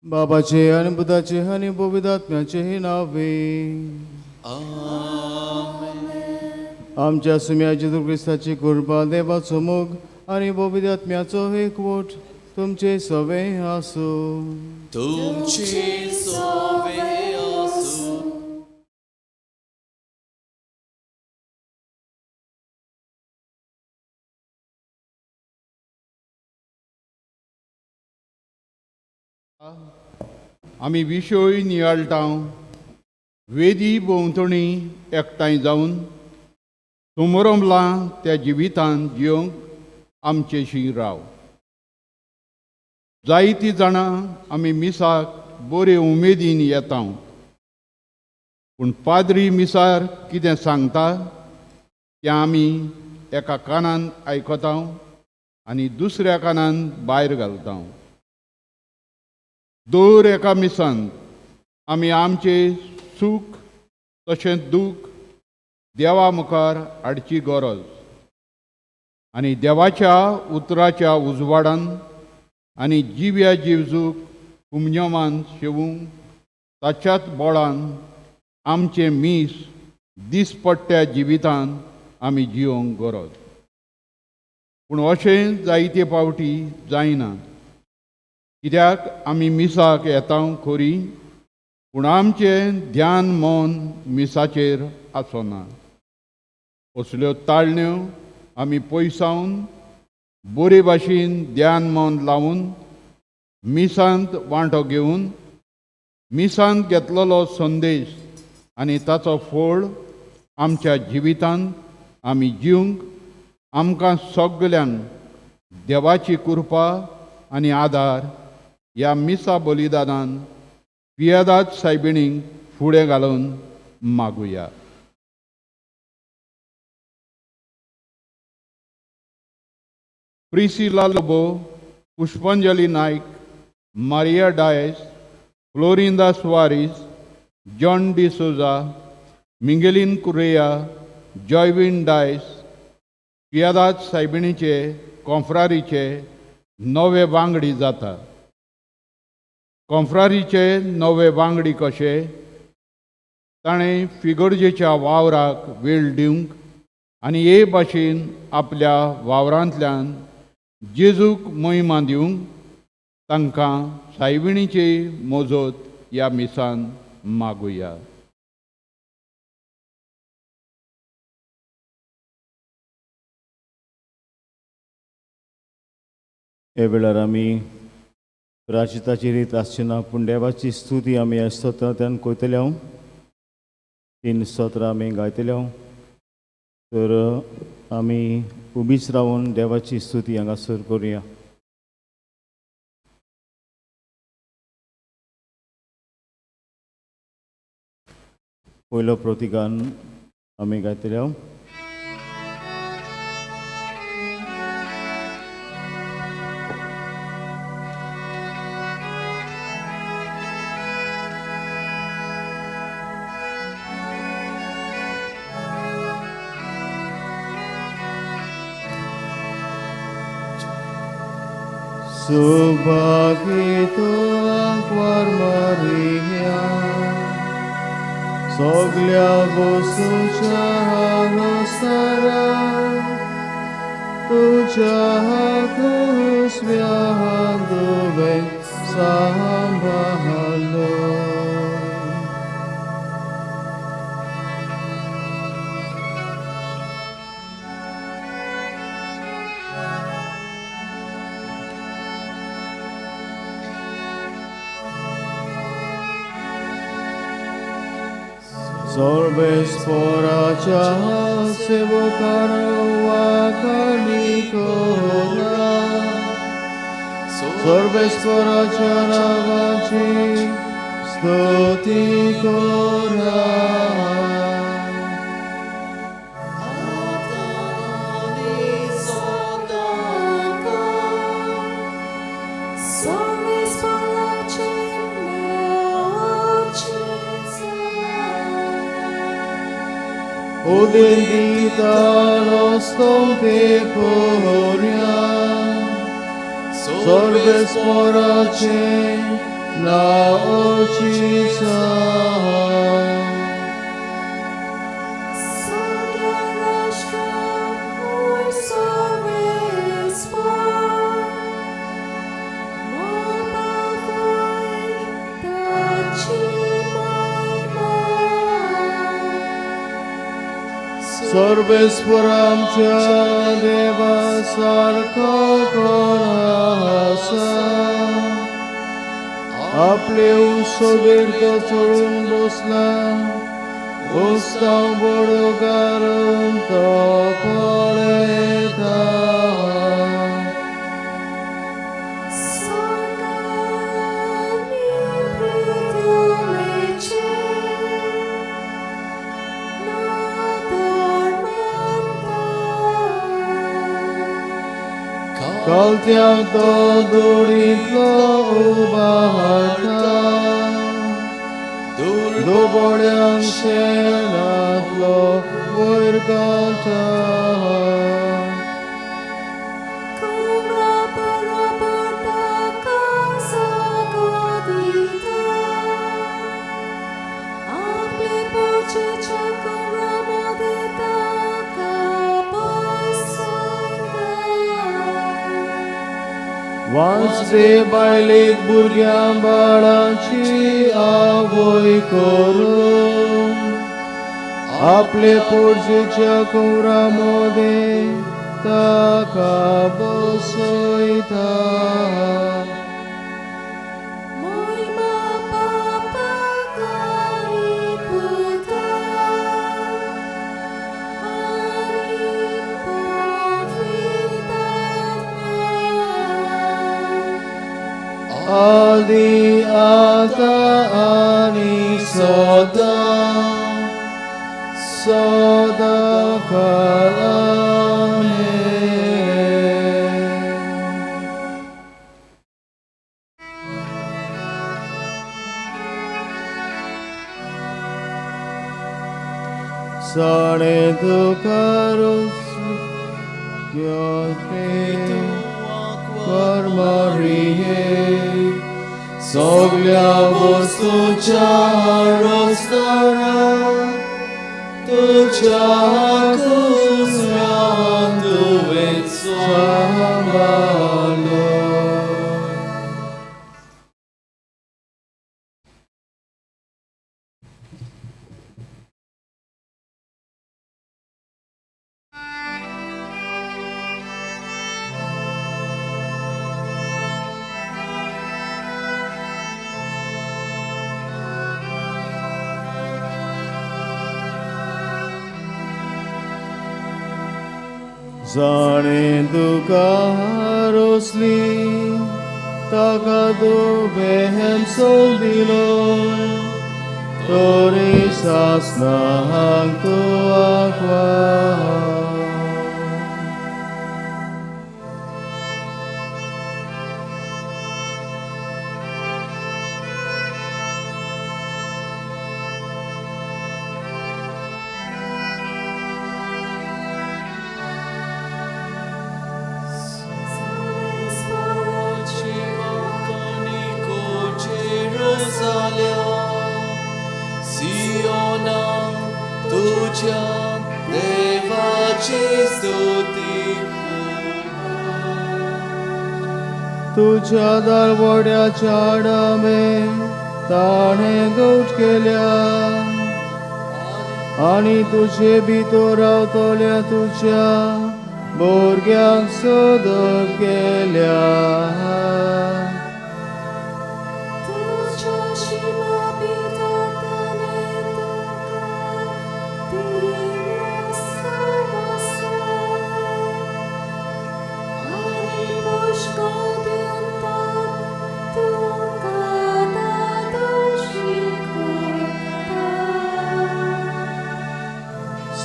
बाबाचे आणि बुधाचे आणि पवित्रात्म्याचेही नावे. आमच्या सुम्या जेजू ख्रिस्ताची कृपा, देवाचो मोग आणि पवित्रात्म्याचो एकवट तुमचे सवे आसो. तुमचे सवे आसो. आमी विशय नियाळटाव वेदी भोंवतणी एकठांय जावन समोरमलां त्या जिवितांत जियोंक आमचेशी राव. जायतीं जाणां आमी मिसाक बरे उमेदीन येता, पूण पाद्री मिसार कितें सांगता तें आमी एका कानान आयकता आनी दुसऱ्या कानान भायर घालता. दर एका मिसांत आमी आमचें सूख तशेंच दूख देवा मुखार हाडची गरज आनी देवाच्या उतराच्या उजवाडान आनी जिव्या जिवजूक कुमन्यमान शेवूंक ताच्याच बळान आमचें मीस दिसपट्ट्या जिवितांत आमी जियोंक गरज. पूण अशें जायते फावटी जायना, कित्याक आमी मिसाक येता खरी, पूण आमचें ध्यान मन मिसाचेर आसना. असल्यो ताळण्यो आमी पयसावन बरे भाशेन ध्यान मन लावन मिसांत वांटो घेवन मिसांत घेतलेलो संदेश आनी ताचो फळ आमच्या जिवितांत आमी जिवंक आमकां सगल्यांक देवाची कृपा आनी आदार ह्या मिसा बलिदानान पियादाद सायबिणीक फुडें घालून मागुया. प्रिसिला लोबो, पुष्पांजली नायक, मारिया डायस, फ्लोरिंदा सुवारीस, जॉन डिसोजा, मिंगेलीन कुरेया, जॉयविन डायस पियादाद सायबिणीचे कॉन्फ्रारीचे नवे वांगडी जाता. कॉन्फ्रारीचे नवे वांगडी कशे ताणें फिगोर्जेच्या वावराक वेळ दिवंक आनी हे भाशेन आपल्या वावरांतल्यान जेजूक महिमा दिवंक तांकां सायबिणीची मोजत ह्या मिसान मागुया. हे वेळार आमी प्राचिताची रीत आसचीना, पूण देवाची स्तुती आमी ह्या स्तोत्रांतल्यान कोयतले. 3 स्तोत्रां आमी गायतले. तर आमी उबीच रावन देवाची स्तुती हांगासर करुया. पयलो प्रतिगान आमी गायतले. Subhagito Akbar Maria, soglia vostucia nostara, tucia hakus viahanduve sambahalo. Sorbes poracha se vocaro canicora, sorbes poracha ragaci stoticora. O bendita los contemporáneos, sorbes porache 나오시사 सर्वेश्वरांच्या देवासारखा कोणासा आपले उसोबीर्द चढून बसला उस्ताव बडो कारण तो पळयता Kaltiam to duritlo ubaharta Dubodyam shenatlo virgata वाचले बायलेक भुरग्यां बाळांची आवय करून आपले पोरजेच्या कौरामध्ये ताका बसयता आदि आता आणि सदा सदा काळाने साडे दुकारुस Marie, soglia vostucia rostara, tucia cusmiandu et samalo. Zane dukarosli takadu behem soldiloi tori sasnahang tu aqua तुझ्या दरवड्याच्या आडामे ताणे गौट केल्या आणि तुझे भितर रावतल्या तुझ्या भुरग्यांक सोदत गेल्या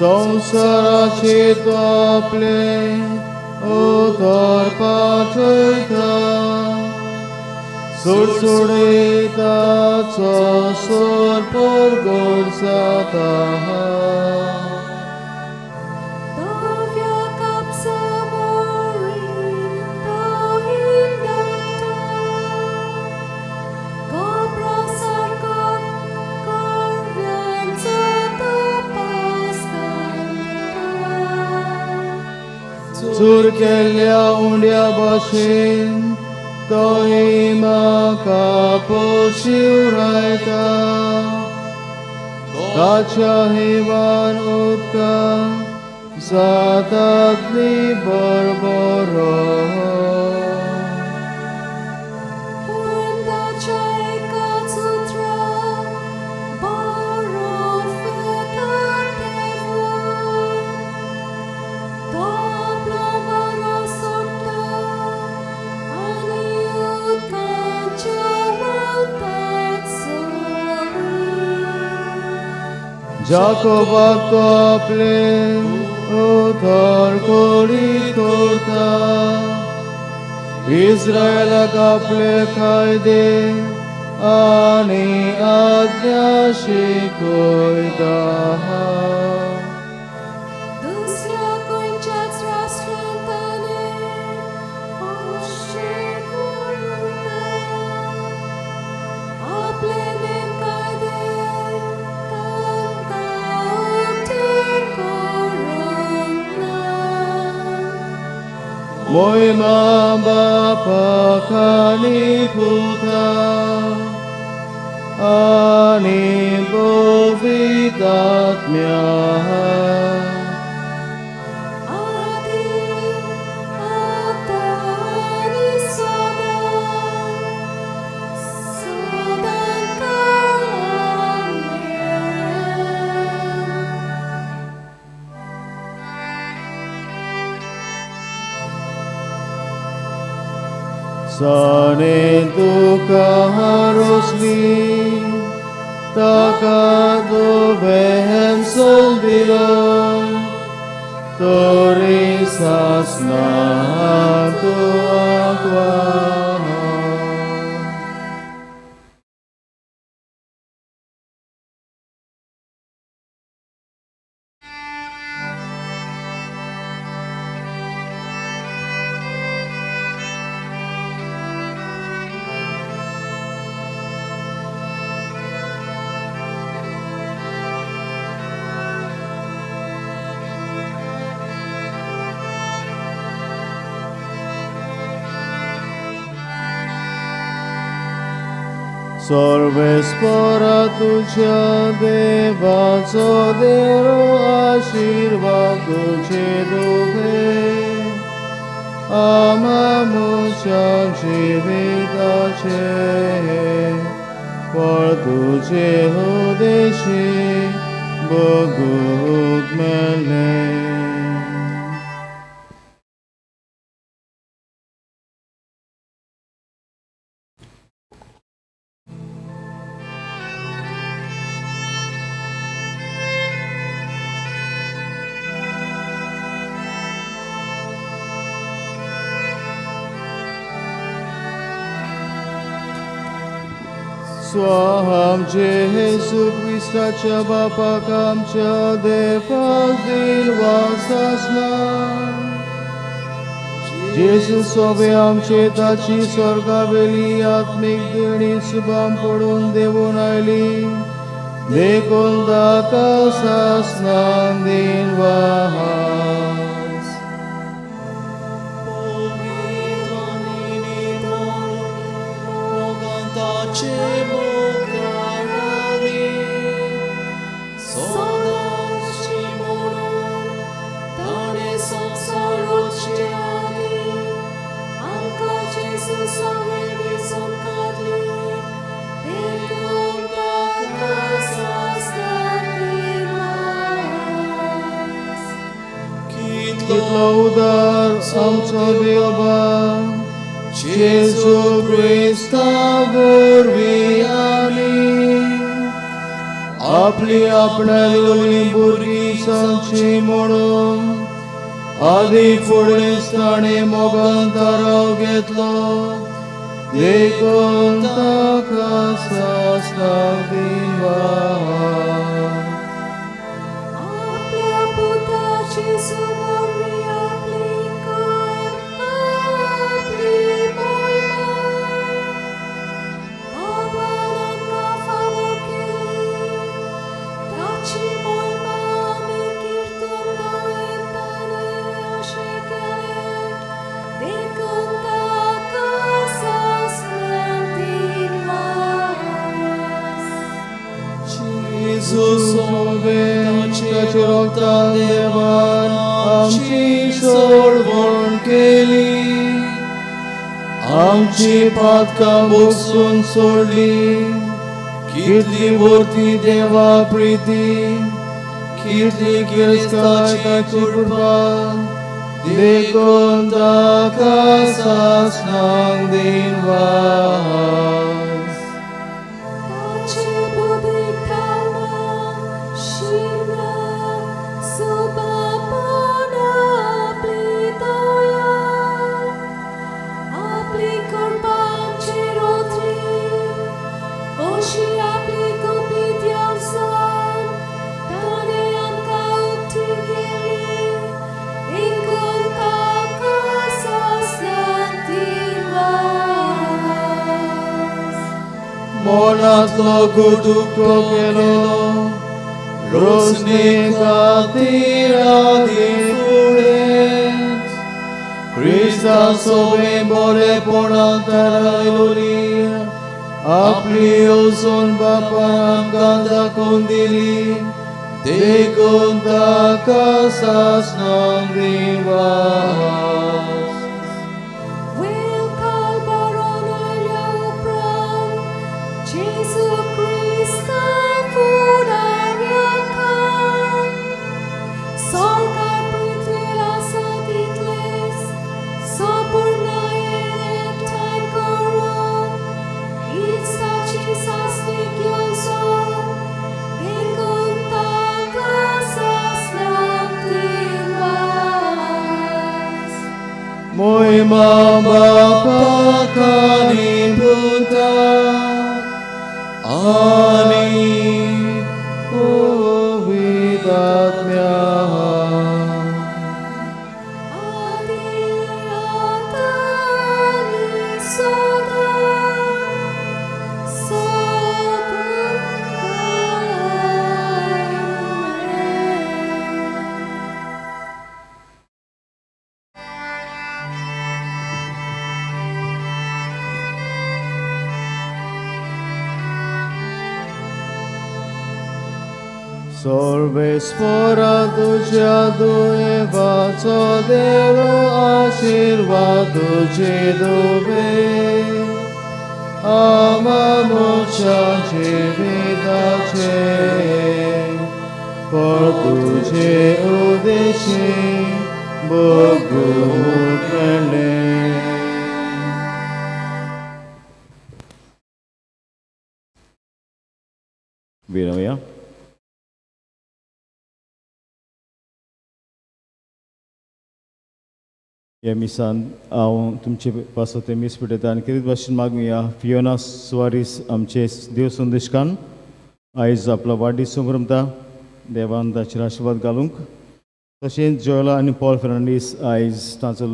संसाराचे तो आपले उदर पाठयता सुडसुडीताचो स्वर परगट जाता सूर केल्ल्या उंड्या भाशेन तोही म्हाका पोशिवरायता ताच्या हिवान उदकां जातातली बरबरो Undacia ecac utra, baro feta tevor. Doblo baro sorta, ani utkacia maltat sori. Jacobac to आपले उद्धार करीत करता इस्रायलाक आपले कायदे आनी आज्ञा शिकयता Dusja kończec rozświętany, oszczególny, a plenem kajdy, tanka korona. Mój ma bapa kani puta ani bovidat miah Adi, atani sodan, sodan kalamien. Sane duka harusli taka do behem soldiron tori sasna tu aqua Sorvespora tucia devaco dero आशीर्वाद तुझे दुखे आमामुच्या जीविताचे पर तुझे हो देशी बघूक मेले Słuchajcie Jezusa Bapaka आमच्या देवातील वासासना जेसू सोबे आमचे ताची स्वर्गावेली आत्मिक देणी सुभाम पडून देवून आयली देखून ताका सासना दिन वाहास Kitlo udar आमचो देवा जेजू क्रिस्ता वरवीं आमी आपली आपणाली भुरगीं सांगची म्हणून आदी फुडें ताणें मोगान थाराव घेतलो देखून ताका सासना दिवास आपल्या पुताची सुवारी आपली काय आपली महिमा आव्हानांना फावो केली ताची महिमा आमी कीर्तन गायताले अशें केलें ताचे रोगतान देवान आमची सोडवण केली, आमची पातकां बोगसून सोडली. कितली वर्ती देवा प्रिती, कितली किरस्ताची कृपा, देखून ताका सासणांक दिन वास. ताचे बुद्धिकाना शिवना सुबापना आपली दया, आपली कृपा आमचेर उतरी, अशी आपली गुपीत येवसान ताणें आमकां उक्ती केली. एकूण ताका सासणांक दिन वास. मोनातलो गुटुको केलो, रोसने खातीर आदी फुडें. क्रिस्ता सोबे बरेपणान थारायलोली, आपली येवजण बापान आमकां दाखोवन दिली. देखून ताका सासणांक दिन वास. Will call Baronello Upran, Jesu Christa Fudaryakan, Sorga Prithvila Saditles, Sopurna Yenektai Koron, Isachi Sasnik Yoson, Ekun Taka Sasnak Dinwas. Moima Bapa Kani Puta Ani Vidatmya. Adi Atani Soda, Sorbe spora tuja duevaco delo aşirvadu cedobe. Ama mocha cevidace, por tuce udeşe, Bogu prene. Viramaya. ह्या मिसान हांव तुमचे पासत ते मीस पिटयता आनी कितें भाशेन मागुया Fiona Soares आमचे देव संदेशकान आयज आपलो वाडदीस संभ्रमता. देवान ताचेर आशिर्वाद घालूंक. तशेंच जोयला आनी पॉल फेर्नांडीस आयज तांचो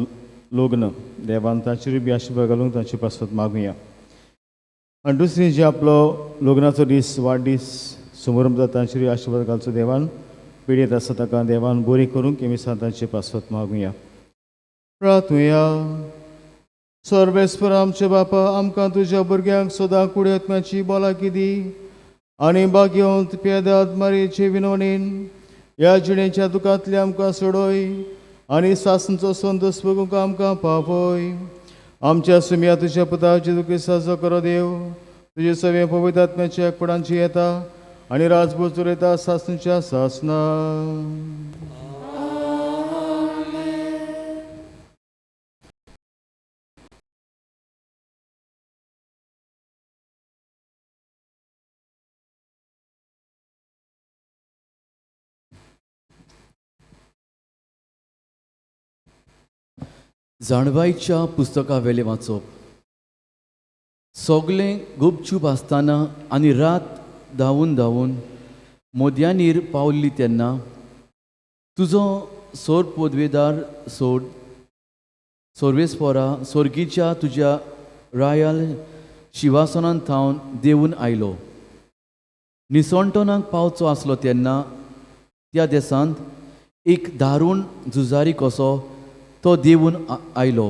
लग्न. देवान ताचेरूय बी आशिर्वाद घालूंक ताचे पासत मागुया. आनी दुसरी जी आपलो लग्नाचो दीस वाडदीस संभ्रमता ताचेरूय आशिर्वाद घालचो देवान. पिडीत आसा ताका देवान बरी करूंक हे मिसान ताचे पासत मागुया. प्रार्थुया. सर्वेस्पर आमचे बापा, आमकां तुज्या भुरग्यांक सदां कुडी आत्म्याची भलायकी दी आनी भाग्यवंत पेदाद मारयेचे विनवणेन ह्या जिणेच्या दुखांतले आमकां सोडोय आनी सासनचो संतोष भोगूंक आमकां पावय. आमच्या सुम्या तुज्या पुताची दुखी साजो करो देव. तुजे सवे पवित्र आत्म्याच्या एकपणांची येता आनी राजभर चलयता सासनच्या सासना. जाणवायच्या पुस्तका वेले वाचप. सोगलें गुपचूप आसतना आनी रात धांवून धांवून मोदयांनीर पावल्ली तेन्ना तुजो सोर पदवेदार सोड सोर्वेस्पोरा सोर्गीच्या तुज्या रायाल शिवासनांत थावन देंवून आयलो. निसोंटोनाक पावचो आसलो तेन्ना त्या देसांत एक दारूण झुजारी कसो तो देंवून आयलो.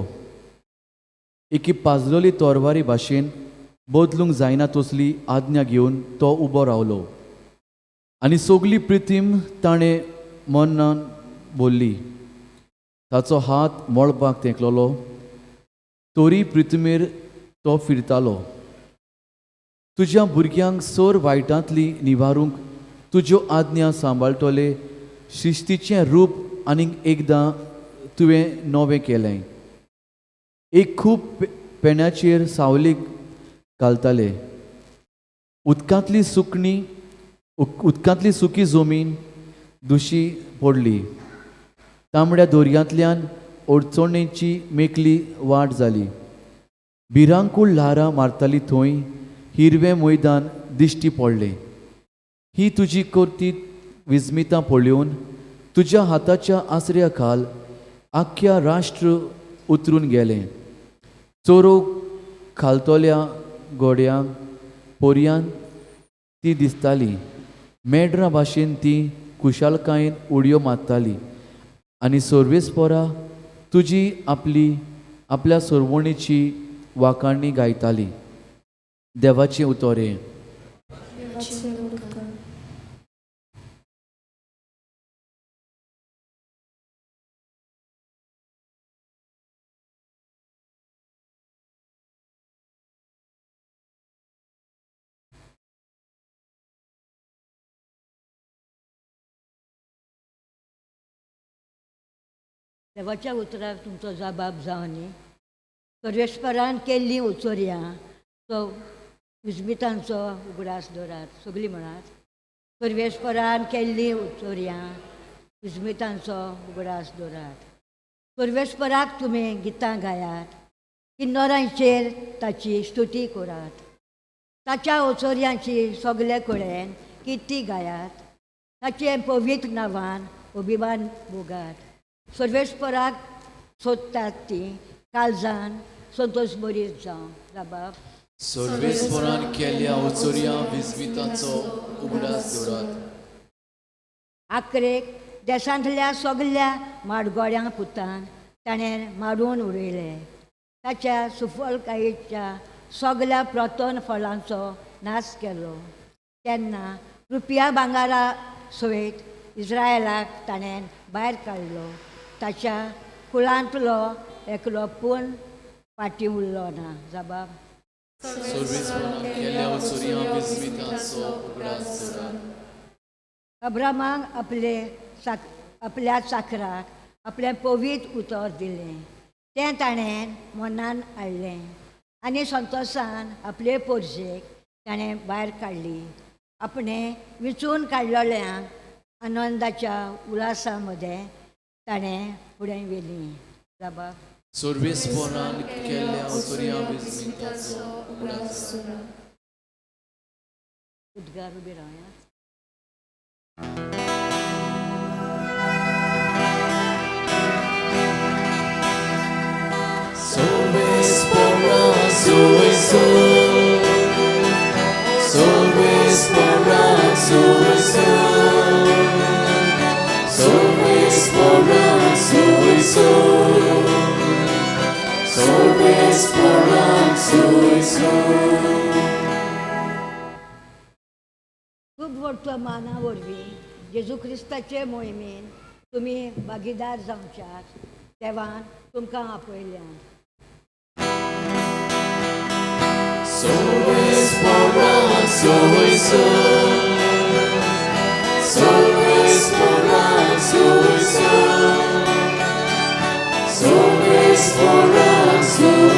एकी पाजलोली तोरवारी भाशेन बदलूंक जायना तसली आज्ञा घेवन तो उबो रावलो. आनी सगली प्रितीम ताणें मनान बोल्ली. ताचो हात मळपाक तेंकलोलो, तोरी प्रितीमेर तो फिरतालो. तुज्या भुरग्यांक सर वायटांतली निवारूंक तुज्यो आज्ञा सांबाळटले शिस्तीचें रूप आनीक एकदां तुवें नवें केलें. एक खूब पेण्याचेर सावलीक घालताले. उदकांतली सुकी जमीन दुशी पडली. तांबड्या दर्यांतल्यान अडचणीची मेकळी वाट जाली. भिरांकूळ ल्हारां मारताली थंय हिरवें मैदान दिश्टी पडलें. ही तुजी करती विस्मितां पळोवन तुज्या हाताच्या आसऱ्या खाल आख्या राष्ट्र उतरून गेलें. चोरोक खालतल्या गोड्यांक पोरयांत ती दिसताली. मेड्रा भाशेन ती कुशालकायेन उडयो मारताली आनी सर्वेस्परा तुजी आपल्या सरवणीची वाखाणणी गायताली. देवाचें उतोरें. देवाच्या उतराक तुमचो जबाब जावन सर्वेस्परान केल्लीं उचोरयां तो विस्मितांचो उगडास दवरात. सगळीं म्हणात. सर्वेस्परान केल्लीं उचोरयां विस्मितांचो उगडास दवरात. सर्वेस्पराक तुमी गितां गायात. किन्नोरांचेर ताची स्तुती करात. ताच्या ओचोरयांची सगळे कडेन किती गायात. ताचे पवित्र नांवान अभिमान भोगात. सर्वेस्पराक सोदतात ती काळजान संतोश बरी जावं. जबाब. सर्वेस्परान केल्ल्या ओचोरयां विस्मितांचो उगडास दवरात. आखरेक देशांतल्या सगळ्या माडगोड्यां पुतान ताणें मारून उडयले. ताच्या सुफलकायेच्या सगळ्या प्रतन फळांचो नाश केलो. तेन्ना रुपया भांगारा सयत इस्रायलाक ताणें भायर काडलो. ताच्या कुळांतलो एकलो पूण फाटीं उरलो ना. जबाब. सर्वेस्परान केल्ल्या ओचोरयां विस्मितांचो उगडास दवरात. अब्रामाक आपल्या चाकराक आपलें पवित्र उतर दिलें. तें ताणें मनान हाडलें आनी संतोशान आपले पोरशेक ताणें भायर काडली. आपणें विचून काडलेल्यांक आनंदाच्या उल्हासा मदें ताणें फुडें व्हेलीं. जबाब. सर्वेस्परान केल्ल्या ओचोरयां विस्मितांचो उगडास दवरात. उद्गार उबी रावया. सर्वेस्परान soy. सर्वेस्परान soy. सर्वेस्परान soy. सर्वेस्परान soy. खूब वर्तमाना वरवीं जेजू क्रिस्ताचे मोहिमेन तुमी भागीदार जावच्यात देवान तुमकां आपयल्यात. सर्वेस्परान soy. सर्वेस्परान soy. सर्वेस्परान soy.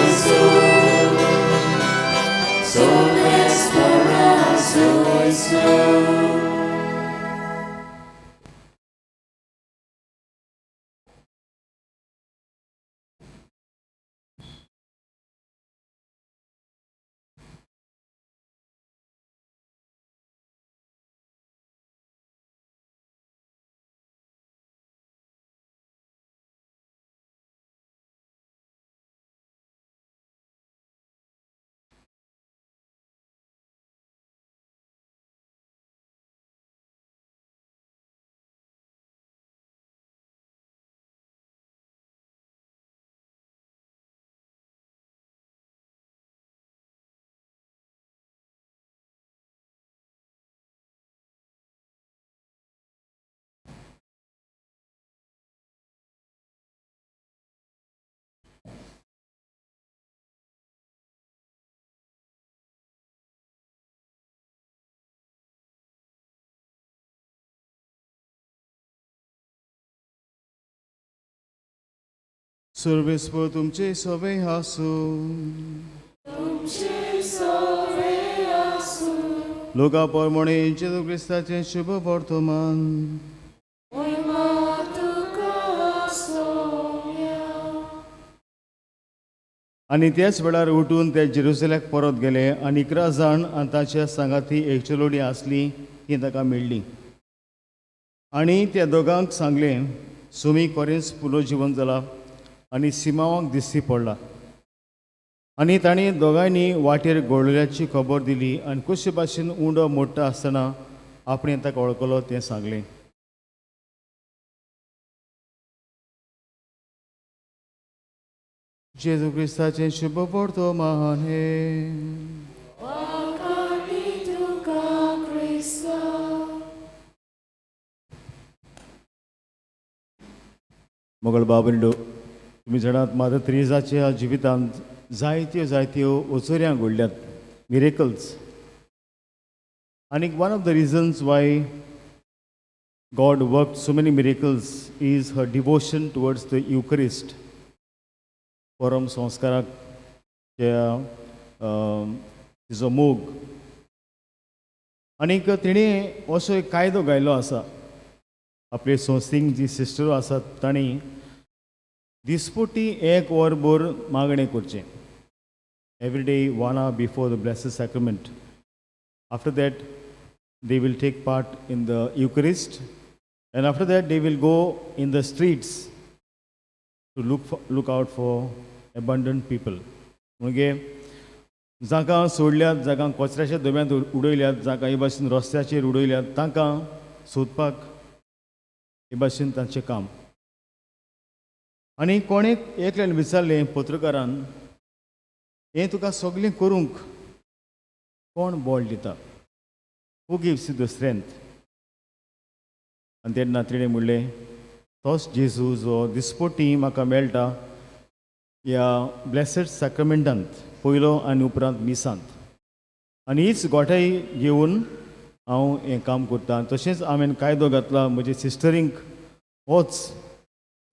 सर्वेस्परान soy. सर्वेस्पर तुमचे सवे आसूं लोका परमणे जेजू क्रिस्ताचें शुभ वर्तमान आनी त्याच वेळार उठून ते जेरुसलेमाक परत गेले आनी 11 जाण आनी ताच्या सांगाती एक चलोडी आसली ती ताका मेळ्ळी आनी त्या दोगांक सांगलें सुमी कोरिंस पुनर्जीवन जाला आनी सिमावांक दिसती पडला आनी तांणी दोगांयनी वाटेर घडलेल्याची खबर दिली आनी कशे भाशेन उंडो मोडटा आसतना आपणे ताका वळखलो तें सांगलें. जेजू क्रिस्ताचें शुभ वर्तमान हे मोगल बाबंडो तुमी जाणात मादर तेरेसाच्या जिवितांत जायत्यो ओचोऱ्यां घडल्यात मिरेकल्स आनी one of the reasons why God work so many miracles is her devotion towards the Eucharist परम संस्काराक तिजो मोग आनीक तिणें असो एक कायदो घायलो आसा आपले संस्थेक जी सिस्टरो आसात तांणी दिसपट्टी 1 वरभर मागणें करचें every day 1 hour before the blessed sacrament. After that they will take part in the Eucharist and after that they will go in the streets to look out for abundant people. म्हणजे जाका सोडल्यात जाका कचऱ्याच्या डब्यांत उडयल्यात जाका हे भाशेन रस्त्याचेर उडयल्यात तांकां सोदपाक हे भाशेन तांचें काम. आनी कोणेक एकल्यान विचारलें पत्रकारान हें तुका सगळें करूंक कोण बळ दिता हू गिव्स यू द स्ट्रेंथ. आनी तेन्ना तिणें म्हणलें तोच जेजू जो दिसपट्टी म्हाका मेळटा ह्या ब्लेसड सॅक्रमेंटांत पयलो आनी उपरांत मिसांत आनी हीच गोठाय घेवन हांव हें काम करतां. तशेंच हांवें कायदो घातला म्हजे सिस्टरींक होच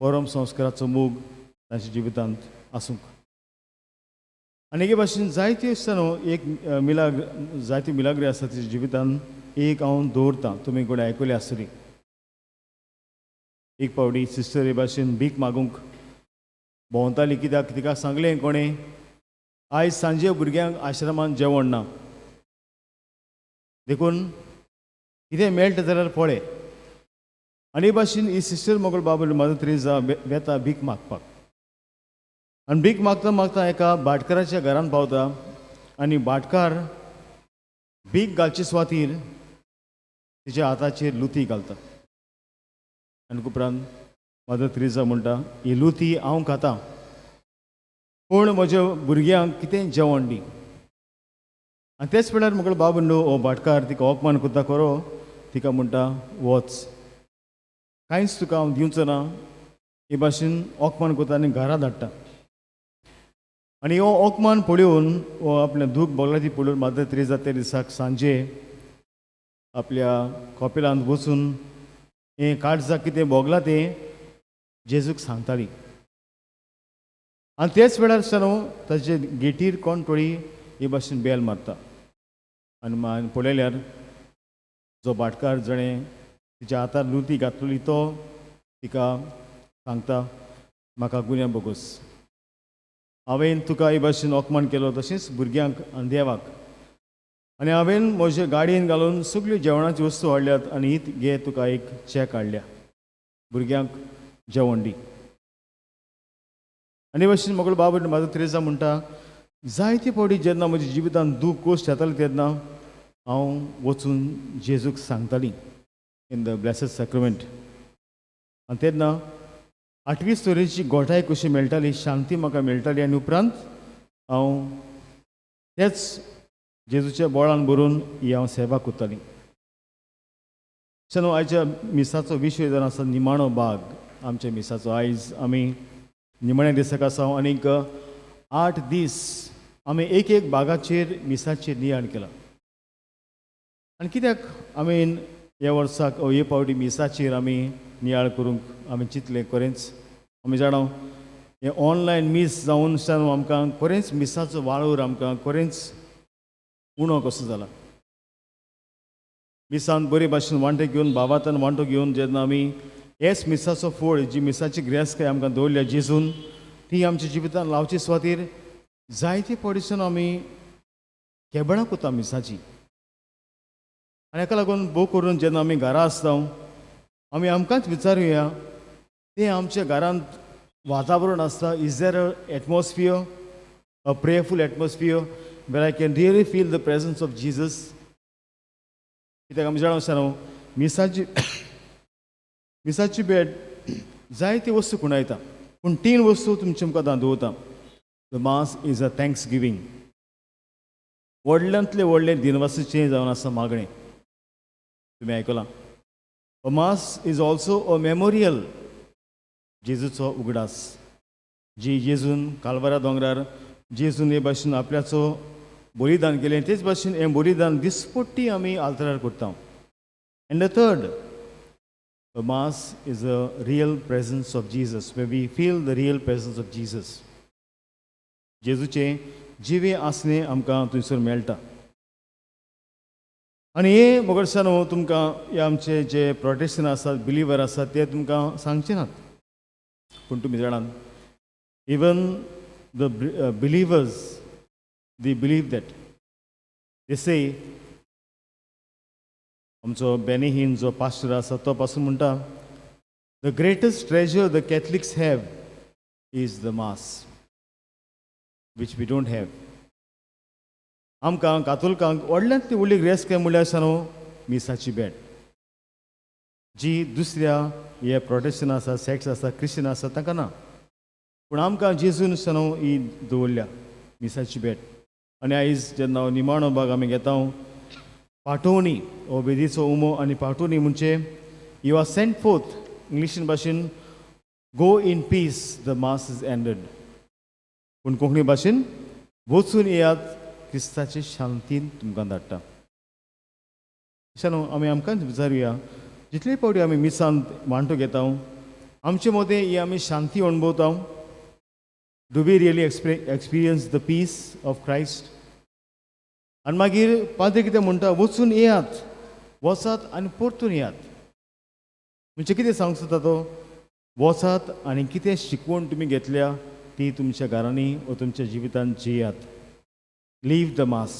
परम संस्काराचो मोग तांच्या जिवितांत आसूंक. आनी हे भाशेन जायत्यो आसता न्हू एक जायत्यो मिलाग्री आसा तिच्या जिवितांत एक हांव दवरतां तुमी कोणी आयकले आसतली. एक पावटी सिस्टर हे भाशेन भीक मागूंक भोंवताली कित्याक तिका सांगलें कोणें आयज सांजे भुरग्यांक आश्रमांत जेवण ना देखून कितें मेळटा जाल्यार पळय. आनी हे भाशेन ही सिस्टर मोगल बाबा मादर तेरेसा वेता भीक मागपाक आनी भीक मागता मागता एका भाटकाराच्या घरांत पावता आनी भाटकार भीक घालचे सुवातेर तिच्या हाताचेर लुती घालता आनी उपरांत मादर तेरेसा म्हणटा ही लुती हांव खातां पूण म्हज्या भुरग्यांक कितें जेवण दी. आनी तेच वेळार मुगल बाबंडो हो भाटकार तिका अपमान करता खरो तिका म्हणटा वच कांयच तुका हांव दिवचो ना हे भाशेन अपमान करता आनी घरा धाडटा. आनी हो अपमान पळोवन हो आपलें दूख बोगला ती पळोवन मादर तेरेसा त्या दिसाक सांजे आपल्या कॉपेलांत बसून हें काळजाक कितें बोगला तें जेजूक सांगताली. आनी तेच वेळार सावन ताचे गेटीर कोण थोडी हे भाशेन बेल मारता आनी पळयल्यार जो भाटकार जणें तिच्या हातार लुती घातलेली तो तिका सांगता म्हाका गुन्या बोगूस हांवें तुका हे भाशेन अपमान केलो तशेंच भुरग्यांक आनी देवाक आनी हांवें म्हजे गाडयेन घालून सगल्यो जेवणाच्यो वस्तू हाडल्यात आनी हीत घे तुका एक चॅक हाडल्या भुरग्यांक जेवण दी. आनी हे भाशेन मोगल बाबा मादर तेरेसा म्हणटा जायते फावटी जेन्ना म्हज्या जिवितांत दूख गोश्ट येताली तेन्ना हांव वचून जेजूक सांगताली इन द ब्लेसड सॅक्रमेंट आनी तेन्ना 8वी तरेची गोठाय कशी मेळटाली शांती म्हाका मेळटाली आनी उपरांत हांव तेच जेजूच्या बोळान भरून ही हांव सेवा करताली. न्हू आयच्या मिसाचो विशय जावन आसा निमाणो भाग आमच्या मिसाचो. आयज आमी निमाण्या दिसाक आसा आनीक 8 दीस आमी एक भागाचेर मिसाचेर नियाळ केला. आनी कित्याक आमी ह्या वर्साक हे पावटी मिसाचेर आमी नियाळ करूंक आमी चिंतलें खरेंच आमी जाणा हे ऑनलायन मिस जावन आमकां खरेंच मिसाचो वाळूर आमकां खरेंच उणो कसो जाला. मिसान बरे भाशेन वांटो घेवन बाबातान वांटो घेवन जेन्ना आमी हेच मिसाचो फळ जी मिसाची ग्रेस्काय आमकां दवरल्या जेजून ती आमच्या जिवितांत लावचे सुवातेर जायते पडिसून आमी केबणां कोता मिसाची. आनी हाका लागून भोव करून जेन्ना आमी घरा आसता आमी आमकांच विचारुया तें आमच्या घरांत वातावरण आसता. Is there a atmosphere, a prayerful atmosphere where I can really feel the presence of Jesus. कित्याक आमी जाणा न्हू मिसाची बेड जायते वस्तू कुणायता पूण 3 वस्तू तुमचे मुखार दवरता. The mass is a thanksgiving. व्हडल्यांतले व्हडले दिनवासीचें जावन आसा मागणें. तुमी आयकलां. A mass is also a memorial. जेजूचो उगडास जी जेजून कालवारा दोंगरार जेजून हे भाशेन आपल्याचो बलिदान केलें तेच भाशेन हें बलिदान दिसपट्टी आमी आल्तरार करता. And the third, the mass is a real presence of Jesus way we feel the real presence of Jesus. जेजूचें जिवे आसणें आमकां थंयसर मेळटा. आनी हे मोगडसानो तुमकां हे आमचे जे प्रोटेस्टंट आसात बिलिवर आसात ते तुमकां सांगचे नात. पूण तुमी जाणात even the believers they believe that they say आमचो बेनी हिन जो पास्टर आसा तो पासून म्हणटा the greatest treasure the Catholics have is the mass which we don't have. आमकां कातोलिकांक व्हडल्यांतली व्हडली ग्रेस्त काय म्हणल्यार आसा न्हू मिसाची बेड जी दुसऱ्या हे प्रोटेस्टंट आसा सॅक्ट्स आसा क्रिश्चन आसा तांकां ना. पूण आमकां जेजून आसा न्हू ही दवरल्या मिसाची बेड. आनी आयज जेन्ना निमाणो भाग आमी घेता पाठोवणी हो वेदीचो उमो आनी पाठोवणी म्हणजे यू आर सेंट फोर्थ इंग्लिशीन भाशेन go in peace the mass is ended. पूण कोंकणी भाशेन वचून येयात क्रिस्ताचे शांतीन तुमकां धाडटा. अशें न्हू आमी आमकांच विचारुया जितले फावटी आमी मिसांत वांटो घेता आमचे मदें ही आमी शांती अणभवता. Do we really experience the peace of Christ. आनी मागीर पाद्री कितें म्हणटा वचून येयात वचात आनी परतून येयात. म्हणजे कितें सांगूंक सोदता तो वचात आनी कितें शिकवण तुमी घेतल्या ती तुमच्या घरांनी वा तुमच्या जिवितांत जियात. Leave the mass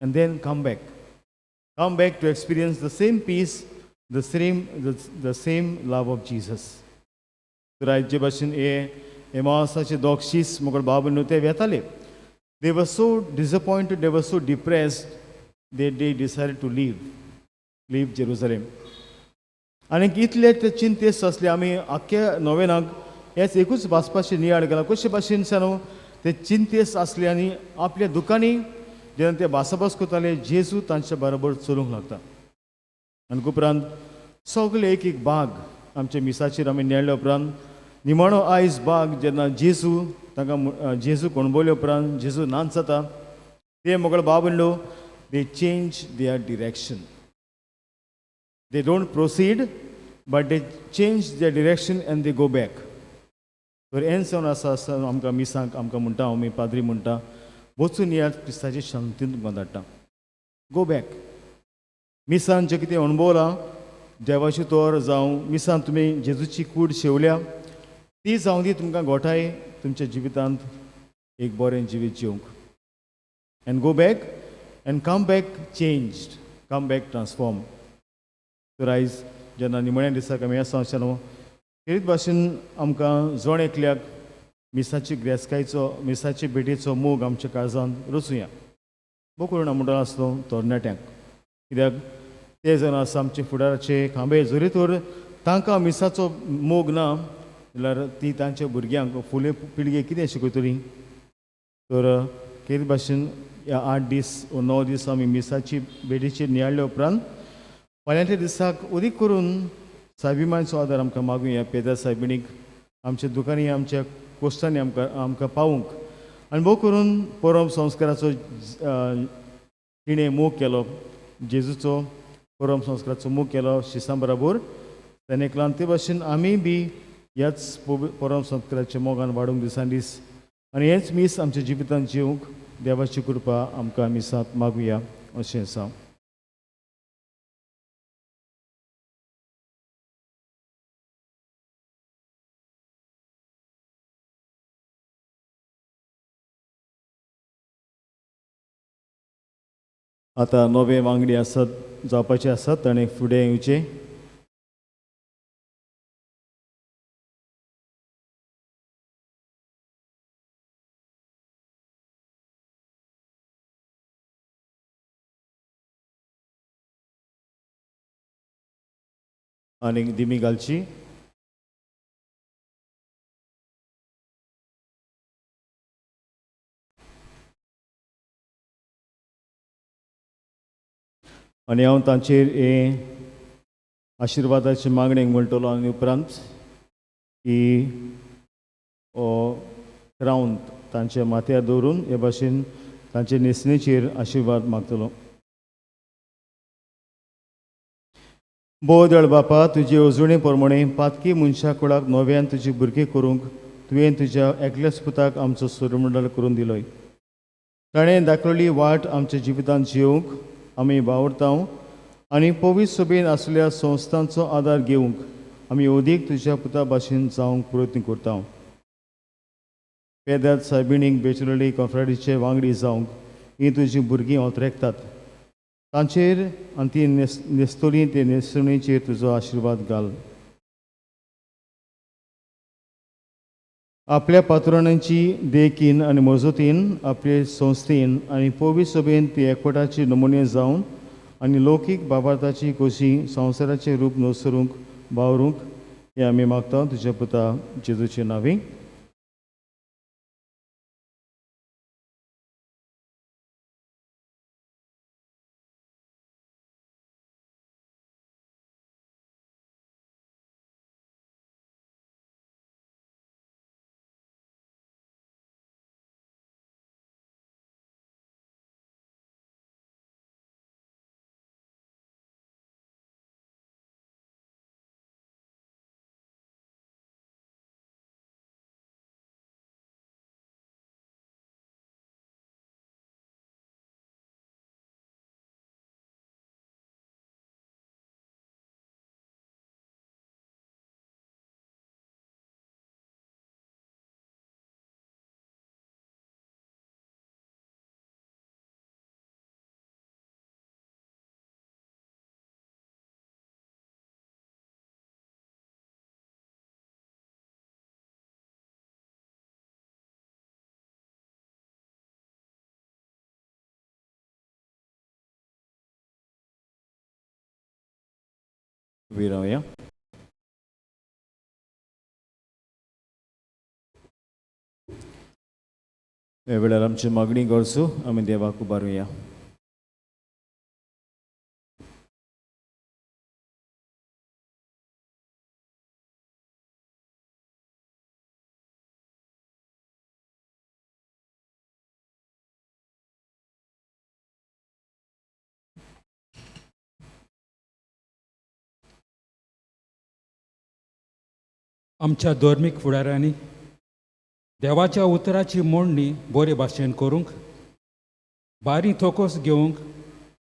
and then come back to experience the same peace the same love of Jesus. तर आयज जे भाशेन हे मासाचे दोगशीस मुगळ बाब न्हू ते वेताले. दे were so disappointed, they were so depressed, they decided to leave Jerusalem. आनी इतले ते चिंतेस्त आसले आमी आख्ख्या नोवेनाक हेच एकूच वाचपाचें नियाळ केला. कशे भाशेन न्हू ते चिंतेस्त आसले आनी आपल्या दुकानी जेन्ना ते भासाभास करताले जेजू तांच्या बरोबर चलूंक लागता. आनी उपरांत सगळे एक भाग आमच्या मिसाचेर आमी नेळ्ळे उपरांत निमाणो आयज भाग जेन्ना जेजू तांकां जेजू कोणबोले उपरांत जेजू नाच जाता ते मोगळ बाबलो दे change their direction. They don't proceed but they change their direction and they go back. तर हें जावन आसा आमकां मिसांक आमकां म्हणटा आमी पाद्री म्हणटा वचून येयात क्रिस्ताचे शांतीन तुमकां धाडटा. Go back. मिसान जें कितें अणभवलां देवाची तोर जावं मिसान तुमी जेजूची कूड शेवल्या ती जावं ती तुमकां गोठाय तुमच्या जिवितांत एक बरें जिवीत जिवंक. And go back and come back changed, come back transform. तर आयज जेन्ना निमण्या दिसाक आमी आसा अशें न्हू तेच भाशेन आमकां जोण एकल्याक मिसाची ग्रेस्कायचो मिसाचे बेटीचो मोग आमच्या काळजांत रचुया. भोव करून म्हणटा आसलो तरणाट्यांक. कित्याक ते जर आसा आमचे फुडाराचे खांबे जरी तर तांकां मिसाचो मोग ना जाल्यार ती तांच्या भुरग्यांक फुले पिळगे कितें शिकयतली. तर केद भाशेन ह्या 8 दीस वा 9 दीस आमी मिसाची बेटीचेर नियाळ्ळे उपरांत फाल्यांच्या दिसाक अदीक करून स्वाभिमानाचो आदार आमकां मागुया पेद्या सायबिणीक आमच्या दुकानी आमच्या कोश्टांनी आमकां पावूंक. आनी भोव करून परम संस्काराचो तिणें मोग केलो जेजूचो परम संस्काराचो मोग केलो शिसां बरोबर ताणें केलो. आनी ते भाशेन आमी बी ह्याच परम संस्काराच्या मोगान वाडूंक दिसान दीस आनी हेच मीस आमच्या जिवितांत जिवंक देवाची कृपा आमकां मिसांत मागुया अशें आसा. आतां नवे वांगडी आसात जावपाचे आसात ताणें फुडें येवचें. आनीक दिमी घालची. आनी हांव तांचेर हे आशिर्वादाचे मागणेक म्हणटलो आनी उपरांत की हो क्रावन तांच्या माथ्यार दवरून हे भाशेन तांचे न्हेसणेचेर आशिर्वाद मागतलो. बोदळ बापा, तुजे अजुणे प्रमाणे पातकी मनशा कुळाक नव्यान तुजी भुरगीं करूंक तुवें तुज्या एकल्याच पुताक आमचो सूर्यमंडळ करून दिलोय. ताणें दाखयली वाट आमच्या जिवितांत जिवंक आमी वावुरतांव आनी पवित्र सभेन आसलेल्या संस्थांचो आदार घेवंक आमी अदीक तुज्या पुता भाशेन जावंक प्रयत्न करतांव. पेद्यात सायबिणीक बेचलली कॉन्फ्रॅडीचे वांगडी जावंक ही तुजीं भुरगीं ओंत्रेकतात. तांचेर आनी ती न्हेसतली ते न्हेसणेचेर तुजो आशिर्वाद घाल. आपल्या पात्रांची देखीन आनी मजतीन आपले संस्थेन आनी पवित्र सभेन ती एकवटाचे नमुने जावन आनी लौकीक बाबार्थाची खोशी संवसाराचें रूप नुसरूंक वावरूंक हें आमी मागता तुज्या पुता जेजूचे नांवे. विरावया. हे वेळार आमची मागणी करचो आमी देवाक उबारुया. आमच्या धर्मीक फुडाऱ्यांनी देवाच्या उतराची मोडणी बरे भाशेन करूंक बारी थोकोस घेवंक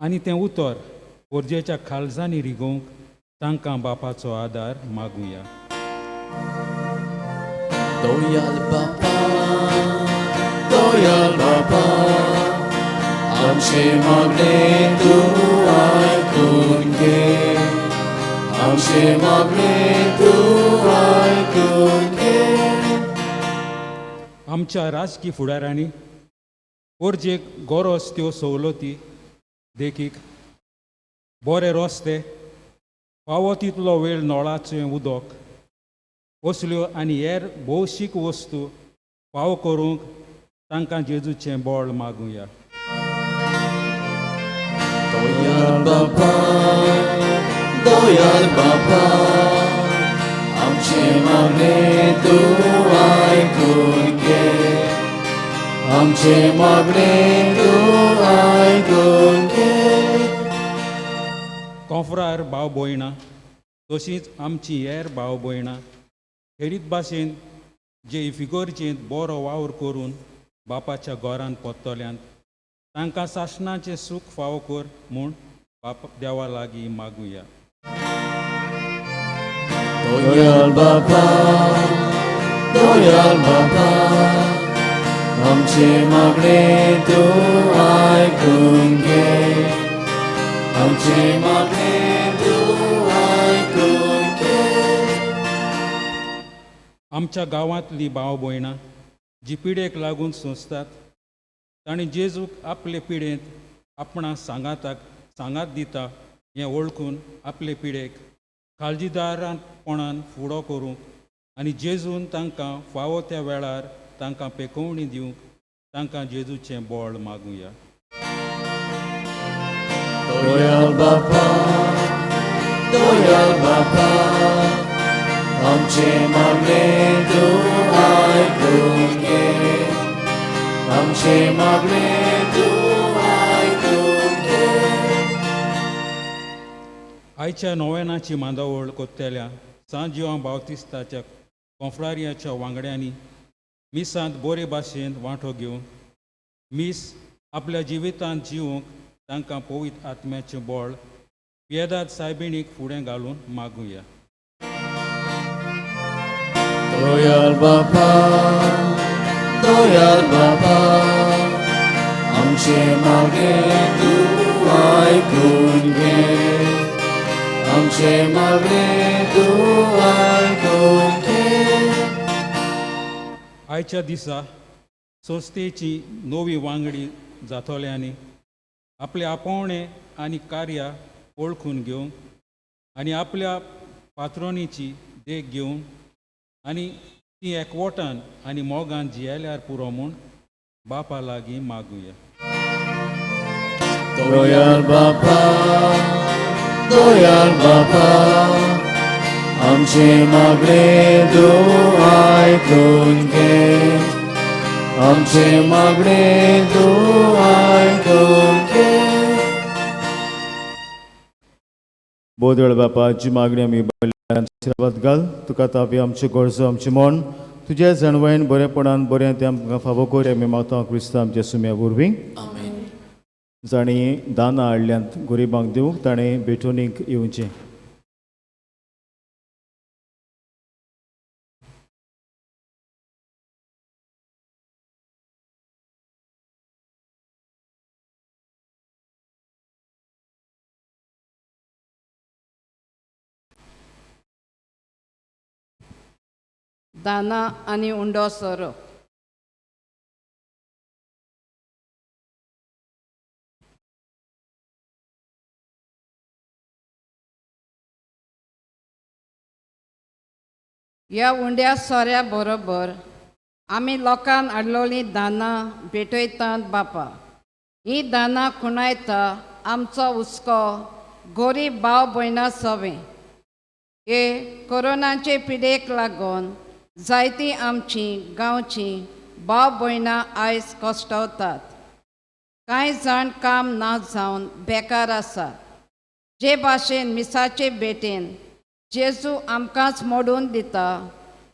आनी तें उतर गरजेच्या खालजांनी रिगोवंक तांकां बापाचो आदार मागुया. दोयाल बापा, आमचे मागणे तूं आयकून घे. आमचे मागणे तूं आयकून घे. आमच्या राजकीय फुडाऱ्यांनी गरजेक गरज त्यो सवलती देखीक बरे रस्ते, फावो तितलो वेळ नळाचें उदक, असल्यो आनी हेर भौशीक वस्तू फावो करूंक तांकां जेजूचें बळ मागुया. दोयाल बापा, आमचे मागणे तूं आयकून घे. आमचे मागणे तूं आयकून घे. कॉन्फ्रार भाव भयणां तशींच आमची हेर भाव भयणां हेरीत भाशेन जे इफिगोरचेंत बरो वावर करून बापाच्या घरान पोत्तोल्यांत तांकां सासणाचें सूख फावो कर म्हूण बाप देवा लागीं मागुया. दोयाल बापा, दोयाल बापा, आमचे मागणे तूं आयकून घे, आमचे मागणे तूं आयकून घे. आमच्या गांवांतलीं भाव भयणां जी पिडेक लागून सोंसतात तांणी जेजूक आपले पिडेंत आपणाक सांगात दिता हें वळखून आपले पिडेक काळजीदारपणान फुडो करूंक आनी जेजून तांकां फावो त्या वेळार तांकां पेकोवणी दिवंक तांकां जेजूचें बोळ मागुया. दोयाल बापा, दोयाल बापा, आमचे मागणे तूं आयकून घे, आमचे मागणे तूं आयकून घे. आयच्या नोवेनाची मांदावळ कोत्तेल्या सांत जिवां बावतिस्ताच्या कॉन्फ्रारियाच्या वांगड्यांनी मिसांत बरे भाशेन वांटो घेवन मीस आपल्या जिवितांत जिवंक तांकां पवित्र आत्म्याचें बोळ पियेदाद सायबिणीक फुडें घालून मागुया. दोयाल बापा, दोयाल बापा, आमचे मागणे तूं आयकून घे, आमचे मागणे तूं आयकून घे. आयच्या दिसा संस्थेची नवी वांगडी जातोल्यांनी आपले आपोवणे आनी कार्यां वळखून घेवंक आनी आपल्या पात्रोनीची देख घेवन आनी ती एकवटान आनी मोगान जियेल्यार पुरो म्हूण बापा लागीं मागुया. दोयाल बापा, दोयाल बापा, आमचे मागणे तूं आयकून घे, आमचे मागणे तूं आयकून घे. बोदळ बापाची मागणी आमी आशीर्वाद घाल. तुका तापी आमचे गरजो आमचे मन तुज्या जाणवायेन बरेपणान बरें तें आमकां फावो कर आमी मागता क्रिस्तांव आमच्या सुम्या वरवीं. जाणी दानां हाडल्यांत गरिबांक दिवंक ताणें भेटोनीक येवचें. दाना आनी उंडो सोरो. ह्या उंड्या सोऱ्या बरोबर आमी लोकांक हाडलोलीं दानां भेटयतात बापा. हीं दानां खुणायता आमचो हुस्को गरीब भाव भयणां सवें. हे कोरोनाचे पिडेक लागून जायतीं आमचीं गांवचीं भाव भयणां आयज कश्टवतात. कांय जाण काम ना जावन बेकार आसात. जे भाशेन मिसाचे भेटेन जेजू आमकांच मोडून दिता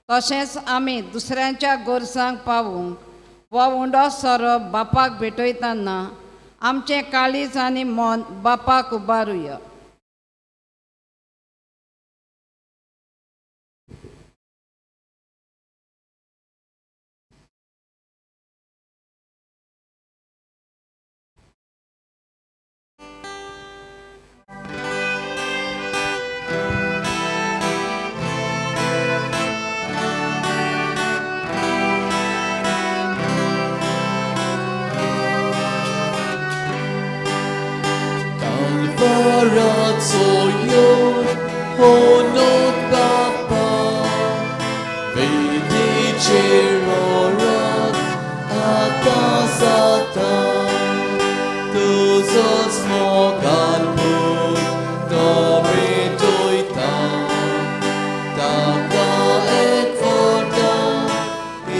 तशेंच आमी दुसऱ्यांच्या गोरजांक पावूंक हो उंडो सोरो बापाक भेटयतना आमचें काळीज आनी मन बापाक उबारुया. Soyun honok bapa Vedi cherorat atasata Tuzos mogan put dobre toita Taka et forta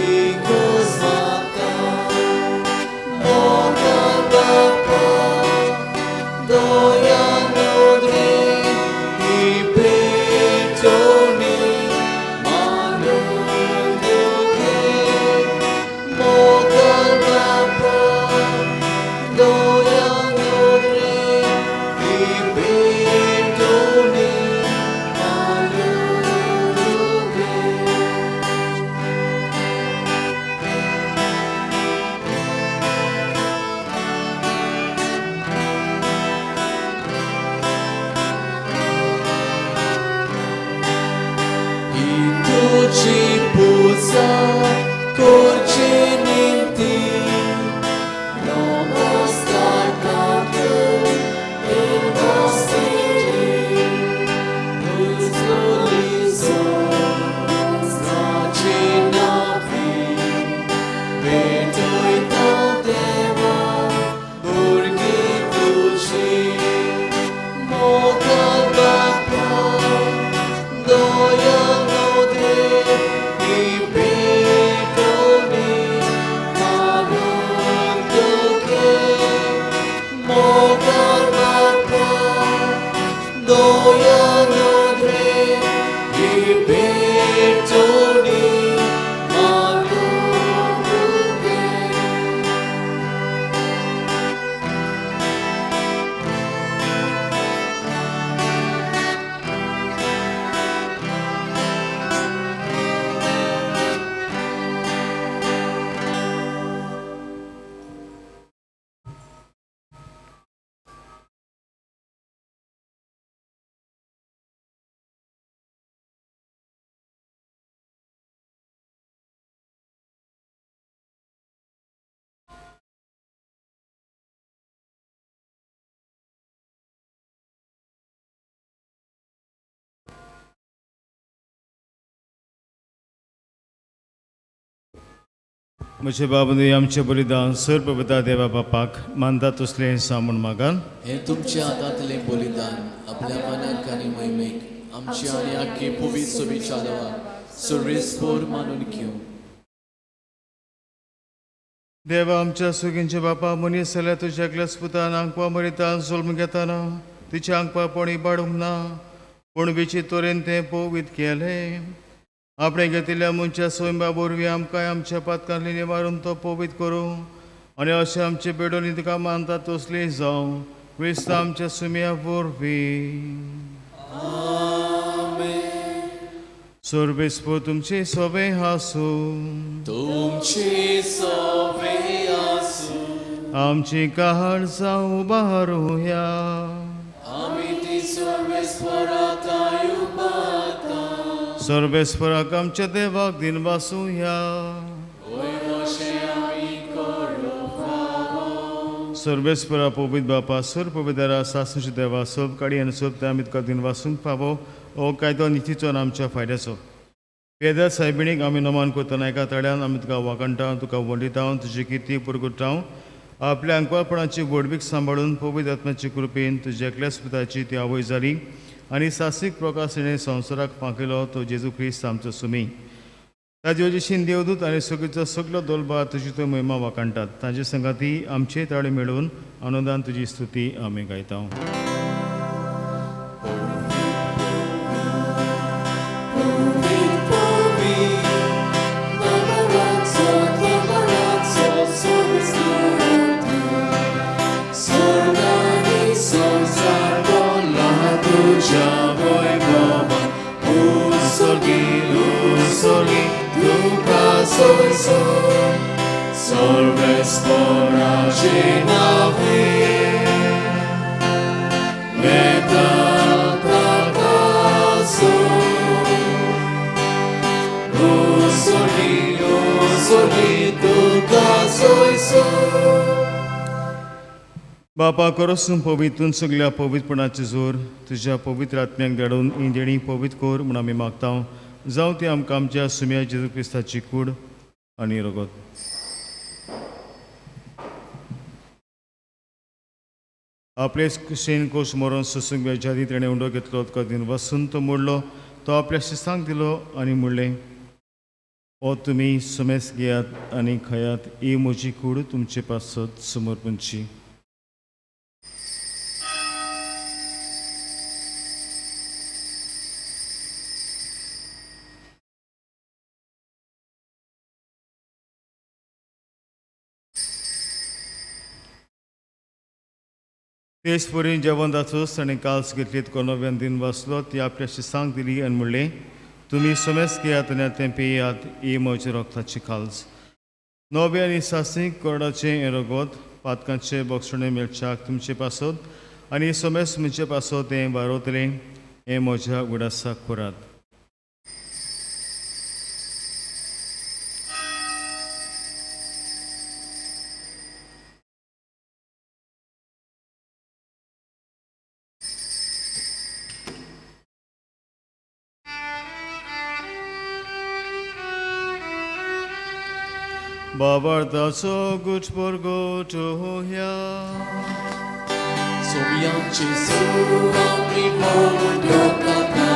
igos mata Mogan bapa Doyan nodri i म्हजे बाबूंनी आमचें बलिदान सर्पविता देवा बापाक मानता तसलें सांगून मागान हे तुमच्या हातांतलें बलिदान आपल्या मनाक आनी मैमेक आमची आनी आख्खी पवित्र सोबीच्या देवाक सर्वेस्पोर मानून घेवं. देवा आमच्या सुगींचे बापा मनीस जाल्यार तुज्या एकल्याच पुतान आंकवा मरिता जुल्म घेताना तिच्या आंकवा कोणी बाडूंक ना पूण विचित तरेन तें पवित केलें. आपणे घेतिल्ल्या मनच्या स्वयंबा वरवीं आमकां आमच्या पातकांतली निवारून तो पवित करूं आनी अशें आमचे बेडोनी तुका मानता तसली जावं क्रिस्त आमच्या सुम्या वरवीं. सर्वेस्पर तुमची सोबे आसूं तुमची सोबे आसूं. आमची काळजां उबारूया. आमी ती सर्वेस्परांत उबारता. सर्वेस्पराक आमच्या देवाक दिन वासूया. सर्वेस्परा पवित बापा सर पवित्रा सासूचे देवा सोब काडी आनी सोब ते आमी तुका दिन वासूंक फावो हो कायदो नितीचो आनी आमच्या फायद्याचो. पेदा सायबिणीक आमी नमान करतना एका तड्यान आमी तुका वाकणटा तुका वंडिता तुजी किती पुरगुटा आपल्या अंकवापणाची गोडवीक सांबाळून पवित्र आत्म्याची कृपेन तुज्या एकल्याच पुताची ती आवय जाली आनी सासीक प्रकाशने संवसाराक फांकिलो तो जेजू क्रिस्त आमचो सुमी. ताजे वजेशीन देवदूत आनी सगळीचो सगळो दोलबा तुजी तो महिमा वाकणटात. ताजे संगाती आमचे ताळे मेळून अनुदान तुजी स्तुती आमी गायता. बापा करोसून पवितून सगळ्या पवित्रपणाचे जोर तुज्या पवित्र आत्म्याक धाडून ही देणी पवित्र कोर म्हूण आमी मागता. जावं ती आमकां आमच्या सुम्या जेजू क्रिस्ताची कूड आनी रगत. आपले शेण कोश मरोन सोसूंक बेजारी तेणें उंडो घेतलो तुका दिन वसून तो मोडलो तो आपल्या शिसांक दिलो आनी म्हणलें ओ तुमी सुमेस घेयात आनी खयात ही म्हजी कूड तुमचे पासत समर्पणची. तेच परी जेवण जाचोच ताणें काल्स घेतली तुका नव्यान दिन वाचलो ती आपल्या शिसांक दिली आनी म्हणलें तुमी सोमेस घेयात आनी तें पियात ही म्हजे रोगताची काल्स. नवे आनी सासीक कोरडाचें हें रगत पातकांचे बोगसणे मेळच्याक तुमचे पासत आनी सोमेस म्हणजे पासत हें वारवतलें हें म्हज्या उडासाक करात. Babartaso guczborgo czuja. सोबियांची सूर आमी भोगून घेवता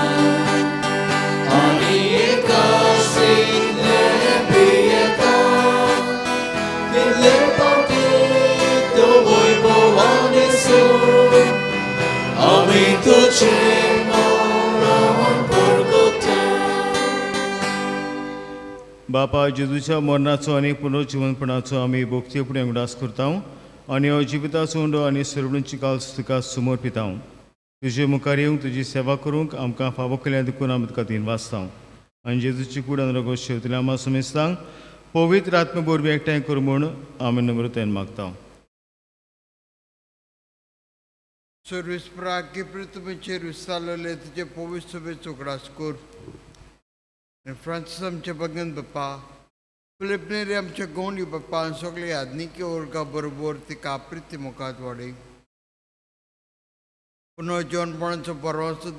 आनी एका श्रींतले पियेता. दिले पावटी तो वैभवानी सूर आमी तुजे मरण भोगता. बापा जेजूच्या मरणाचो आनी पुनर्जीवनपणाचो आमी भोगते फुडें उडास करता आनी हो जिविताचो उंडो आनी सरवणीची काल्स तुका समर्पिता. तुजे मुखार येवंक तुजी सेवा करूंक आमकां फावो केल्या देखून आमी तुका दिन वाचता आनी जेजूची कूड आनी रगत शेवतले आमी सुमेस्तांक पवित्र आत्मे बोरवी एकठांय कर म्हूण आमी नम्रतायेन मागता. सर्वेस्परा की पृथ्वीचेर विस्तारलेले तुजे पवित्र सभेचो उगडास कर. फ्रांसीस आमचे भगन बाप्पा फिलिपनेरी आमचे गौंडी बाप्पा आनी सगळे आदनिकी वर्गा बरोबर तिका आपृती मुखात वाडय. पुनर्जीवनपणाचो बरोसो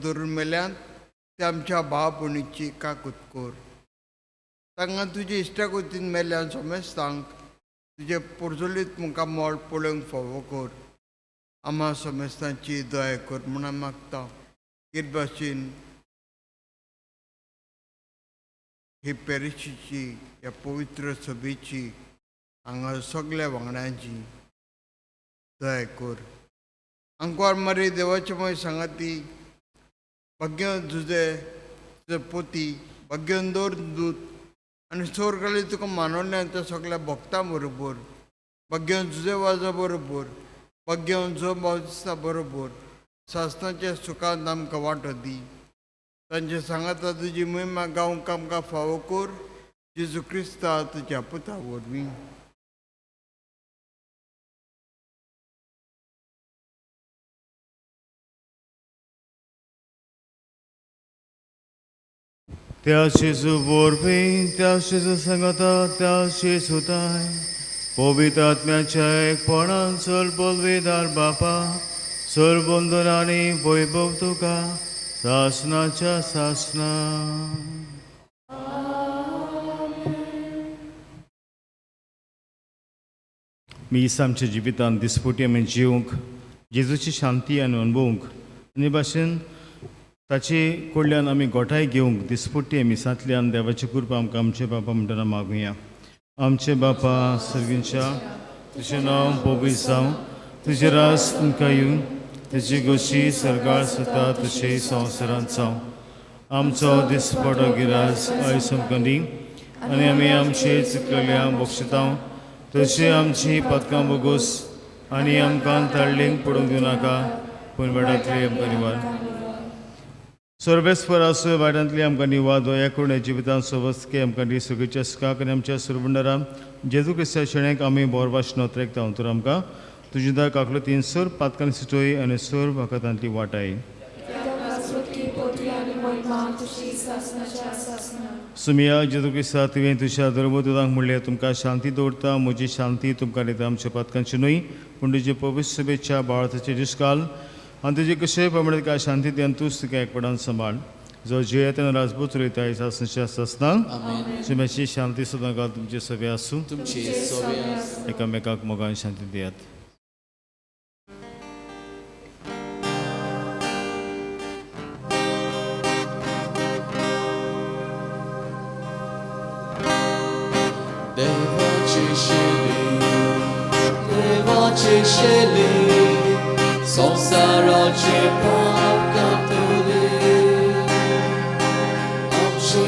धरून मेल्यान ते आमच्या भाव भयणीची काकूत कर. तांकां तुजे इश्टाक वतीन मेल्ल्यान सोमेस्तांक तुजे पोरजोलीत मुखार मोळ पळोवंक फावो कर. आम्हा सोमेस्तांची दया कर म्हणून मागता. हे भाशेन ही पेरिशीची ह्या पवित्र सभेची हांगा सगळ्या वांगड्यांची दया कर. आंकवार मारी देवाचे मय सांगाती भाग्य तुजे पोती भाग्यन दवर दूत आनी स्वर्गाली तुका मानवल्यान त्या सगळ्या भक्तां बरोबर भाग्यन तुजे वाजा बरोबर भाग्यन जो बावस्ता बरोबर सासणाच्या सुखांत आमकां वांटो दी. तांचे सांगाता तुजी महिमा गावंक आमकां फावो कर. जेजू क्रिस्ता तुज्या पुता वरवीं. त्या शिशु वरवीं त्या शिशु सांगता त्या शिशुताय पवित्र आत्म्याच्या एकपणान चल बोलवेदार बापा चल बंधन आनी वैभव तुका सासनाच्या सासना. मीस आमच्या जिवितांत दिसपटी आमी जिवंक जेजूची शांती आनी अनुभवंक आनी भाशेन ताचे कडल्यान आमी गोठाय घेवंक दिसपट्टी मिसांतल्यान देवाची कृपा आमकां आमचे बापा म्हणटना मागुया. आमचे बापा सर्गींच्या तुजें नांव पवित्र जावं तुजें रास तुमकां येवं तुजी गोशी सरगाळ सुता तशें संवसारांत जावं. आमचो दिसपडो गिरास आयज आमकां दी आनी आमी आमचे चुकलेल्यांक बक्षितांव तशें आमची पदकां बोगोस आनी आमकां ताळ्ळेंक पडूंक दिवं नाका पूण वेडांतली आमकां निवार. सर्वेस्पर आसूं वाड्यांतली आमकां निवाद दोया करून जिवितांत सवस्के आमकां दी सगळीच्या सुखाक आनी आमच्या सुरबुंडारा जेजू क्रिस्ता शेणेक आमी बोरवाश नोत्रेक जावन तर आमकां तुजी दाय काकलो 300 पातकांनी सिटोय आनी सोर वखदांतली वाटाय. सुमिया जेजू क्रिस्ता तुवें तुज्या धर्मदुतांक म्हणलें तुमकां शांती दवरता म्हजी शांती तुमकां दिता. आमच्या पातकांची न्हय पूण तुजे पवित्र सभेच्या बाळाचे दिसकाल आनी तुजे कशे प्रमाणे तुका शांती दिवन तूंच तुका एकपणान सांबाळ. जो जिये तेन्ना राजपूत चलयता सासनाच्या सासनां सुम्याची शांती सुद्दां घाल तुमचे सभे आसूं एकामेकाक मोगान शांती दियात. देवाचे शेले संसाराचे पाप कापले आमची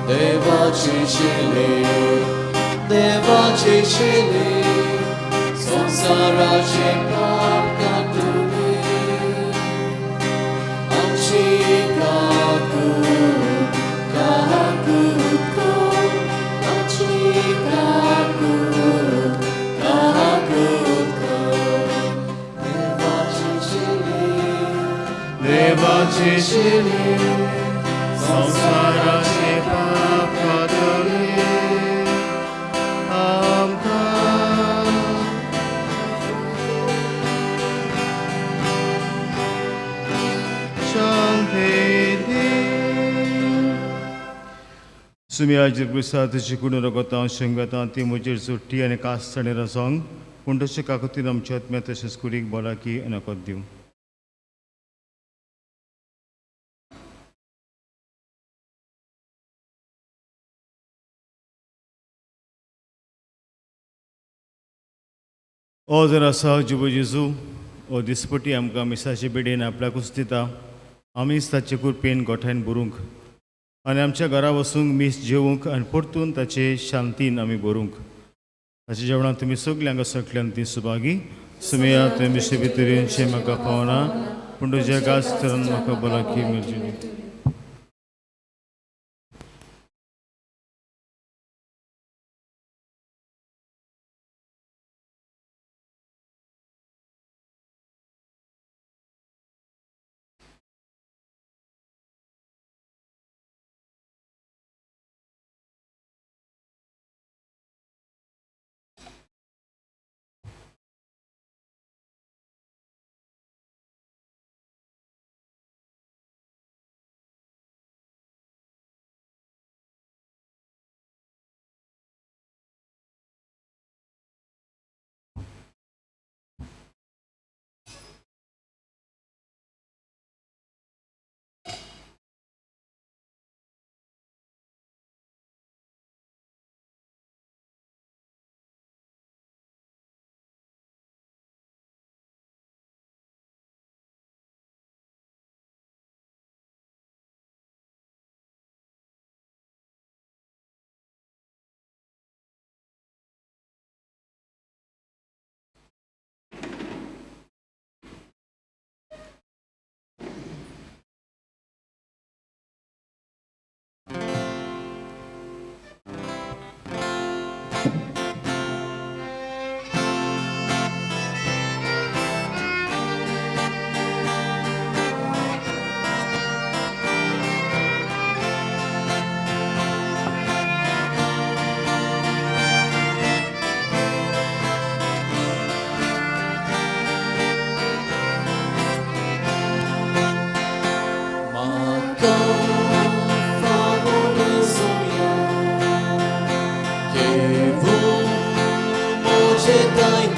देवाचे शेले संसाराचे पाप कापले आमची देवाचे शेले संसाराचे पाप कापले आमकां शांती दी. सुमिया जिगुसा तुजी कुडून रगोता शेंगता ती म्हजेर सुट्टी आनी कास्ताणी रसोंग पूण तशें काकुतीन आमच्या आत्म्या तशेंच कुडीक बोलाकी नकत दिवं. ओ जर आसा जिबो जेजू ओ दिसपटी आमकां मिसाचे बेडेन आपल्याकूच दिता आमीच ताचे कृपेन गोठायन बरूंक आनी आमच्या घरा वचूंक मीस जेवूंक आनी परतून ताचे शांतीन आमी बरूंक. ताच्या जेवणाक तुमी सगल्यांक सटल्यान ती सुभागी सुमिया तुवें मिशे भितरेनशें म्हाका पावना पूण तुज्या गास्तरान म्हाका भलायकी मेळची.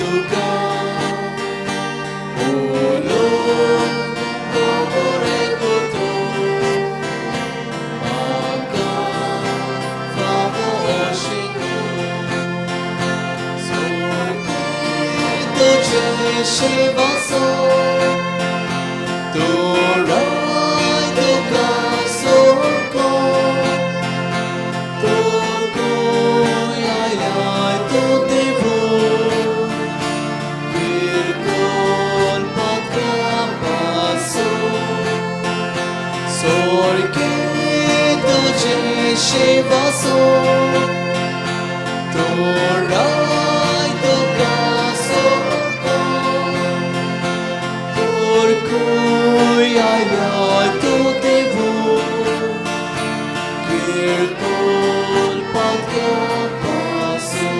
तुका उलोवंक बरें करता म्हाका फावो अशें तुझे शेवासो तोराय तुका सोको तोको आय तो देवो किरकोल पाका पासो सोरके तुझे शेवासो तोराय तुका सोको Oricui ai tu devo che col patria passo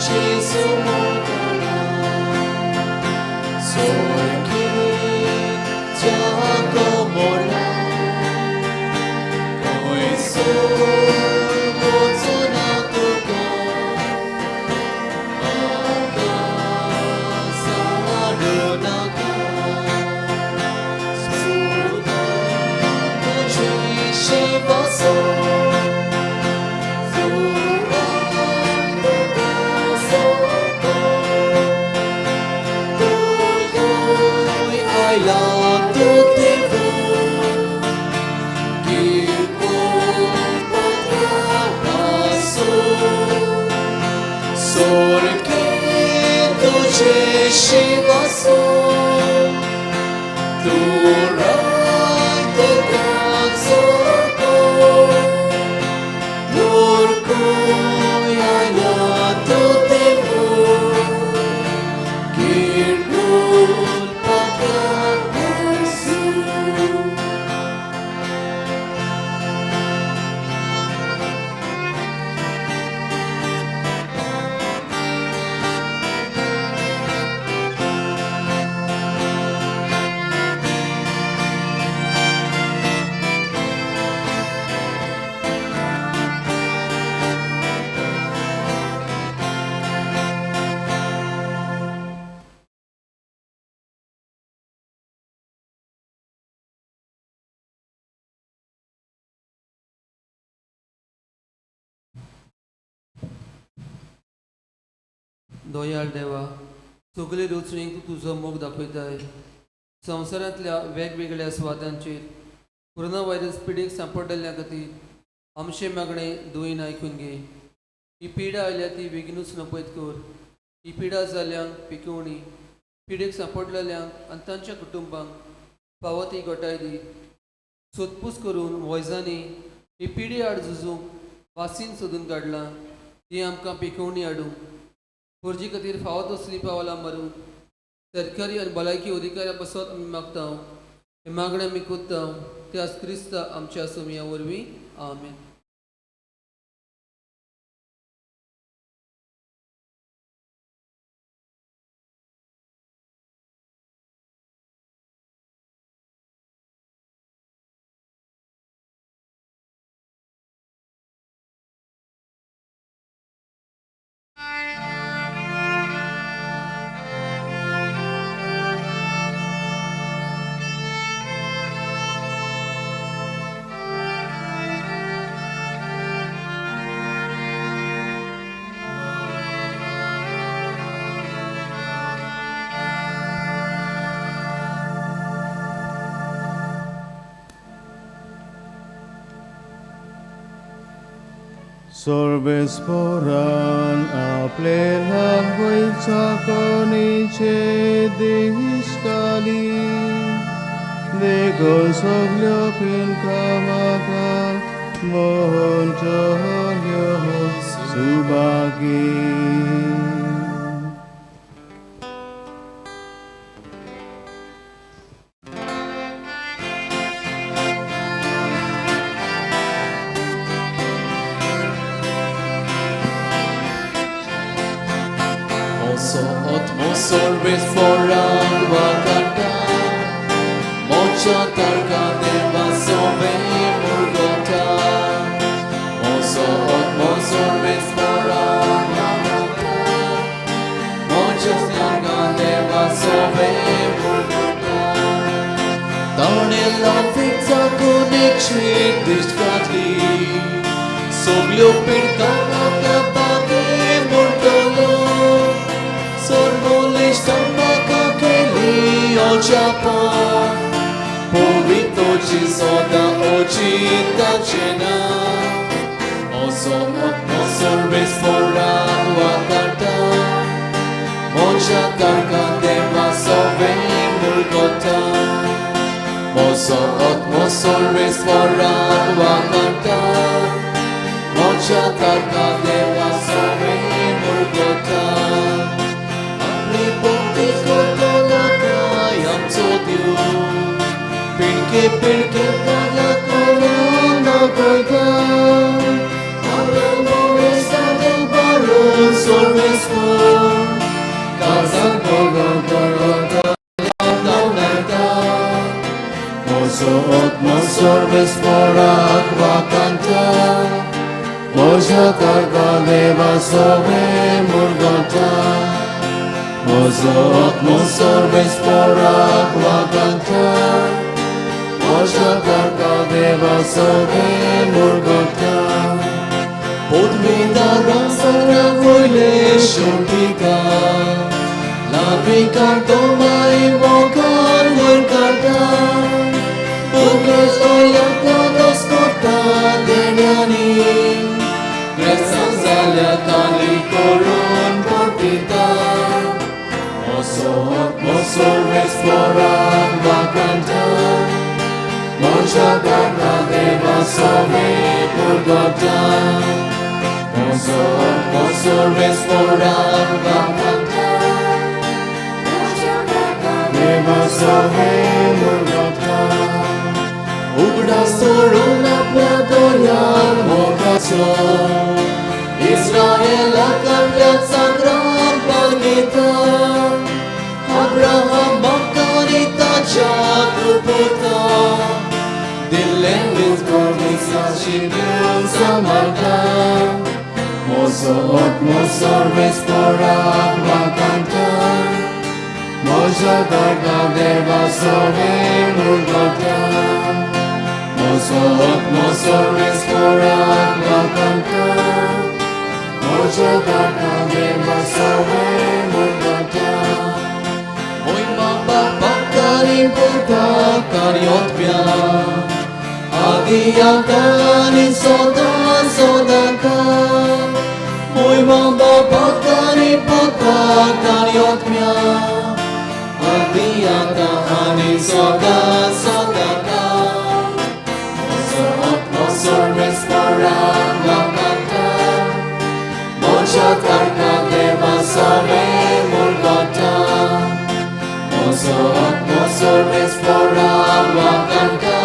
Gesù morderà sorge Giacomorà poi sorgo sonato Sarunaka Surga Tuji Shivaso Shivaso, tu rai te grazorko, durko yaya tu devo, kirkul patya pasu. दोयाळ देवा सगळे रुचणीक तुजो मोग दाखयताय संवसारांतल्या वेगवेगळ्या सुवातांचेर corona virus पिडीक सांपडलेल्या खातीर आमचे मागणे दुयेन आयकून घे ही पिडा आयल्या ती बेगीनूच नपयत कर ही पिडा जाल्ल्यांक पिकोवणी पिडेक सांपडलेल्यांक आनी तांच्या कुटुंबांक फावो ती घोटाय दी सोदपूस करून वॉयजांनी ही पिडी आड झुजूंक वासीन सोदून काडलां ती आमकां पिकोवणी हाडूंक फर्जी खातीर फावो तसली पावलां मारूंक सरकारी आनी भलायकी अधिकाऱ्या बसत आमी मागता हे मागणें आमी कोत्ता त्या क्रिस्ता आमच्या सुमया वरवीं आमेन. Sorbesporan aplelah wojcakonicie diskali Dego soglopin kamaka mohon cahaya subagi Mozo otmosor vesforan vakanta Mocha tarka deva sove murgota Mozo otmosor vesforan vakanta Mocha tarka deva sove murgota Darnella fixa connection discatli Soglio pirkana kapage murgolo Sorvole stambaka keli očapa Povito ci soda oči tačena Oso otmosor vesforan vakanta Mocha tarka deva sove murgota Oso otmosor vesforan vakanta Mocha tarka deva sove murgota Apni bhakti kola kayam chodyu Pirke kala korona koita Aramo estado baron sorvesfor Kazan boga korota daunata Mozo otmosor vesforak vakanta Moja tarka deva sove murgota Mozo otmosor vesforak vakanta Moja tarka deva sove murgota Podvida rasara voile shurtika Lavika tomai vokan vorkata Bukas oyaka doskota denyani Gresan zalya kali koron portita Mozo otmosor vesforan vakanta Mocha tarka deva sove murgota Mozo otmosor vesforan vakanta Mocha tarka deva sove murgota Ugda soruna pradoyan mogacho Izraela kaplat sagran panita Abraham makarita jaguputa Dillen with gormisa shidun samarta Mozo otmosor vesforak vakanta Moja tarka deva sove murgota Mozo otmosor vesforak vakanta Moja tarka deva sove murgota Oi mama bakari puta karyotpya Adiyakani sodaka Oi mama bakari puta karyotpya Adiyakani sodaka Mozo otmosor vesforak vakanta Mocha tarka deva sove murgota Mozo otmosor vesforak vakanta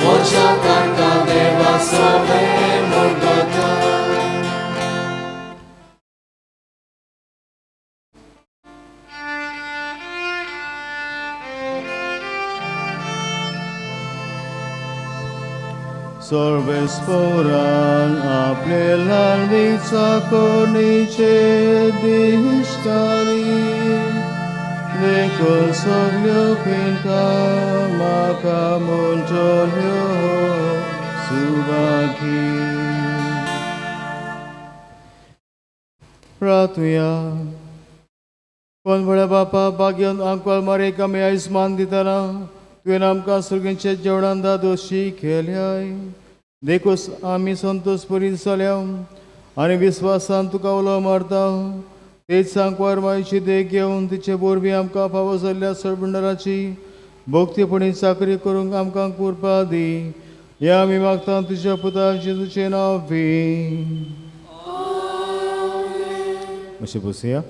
Mocha tarka deva sove murgota Sorvesporan aplelan vița cornice dișcari De consoglio pinca maca montolio subaki Pratuya कोण बापा भाग्यान आंकवाल मारे कमी आयुष्मान दिताना तुवें आमकां सुरगेंचे जेवणांदा दोशी केल्याय देखूस आमी संतोष परीत जाल्या आनी विस्वासान तुका उलो मारता तेच सांकवार मायची देख घेवन तिचे बोरबी आमकां फावो जाल्ल्या सरभंडाराची भोक्तीपणी चाकरी करूंक आमकां कुरपा दी या आमी मागता तुज्या पुता जेजूचें नांव बी अशें बसया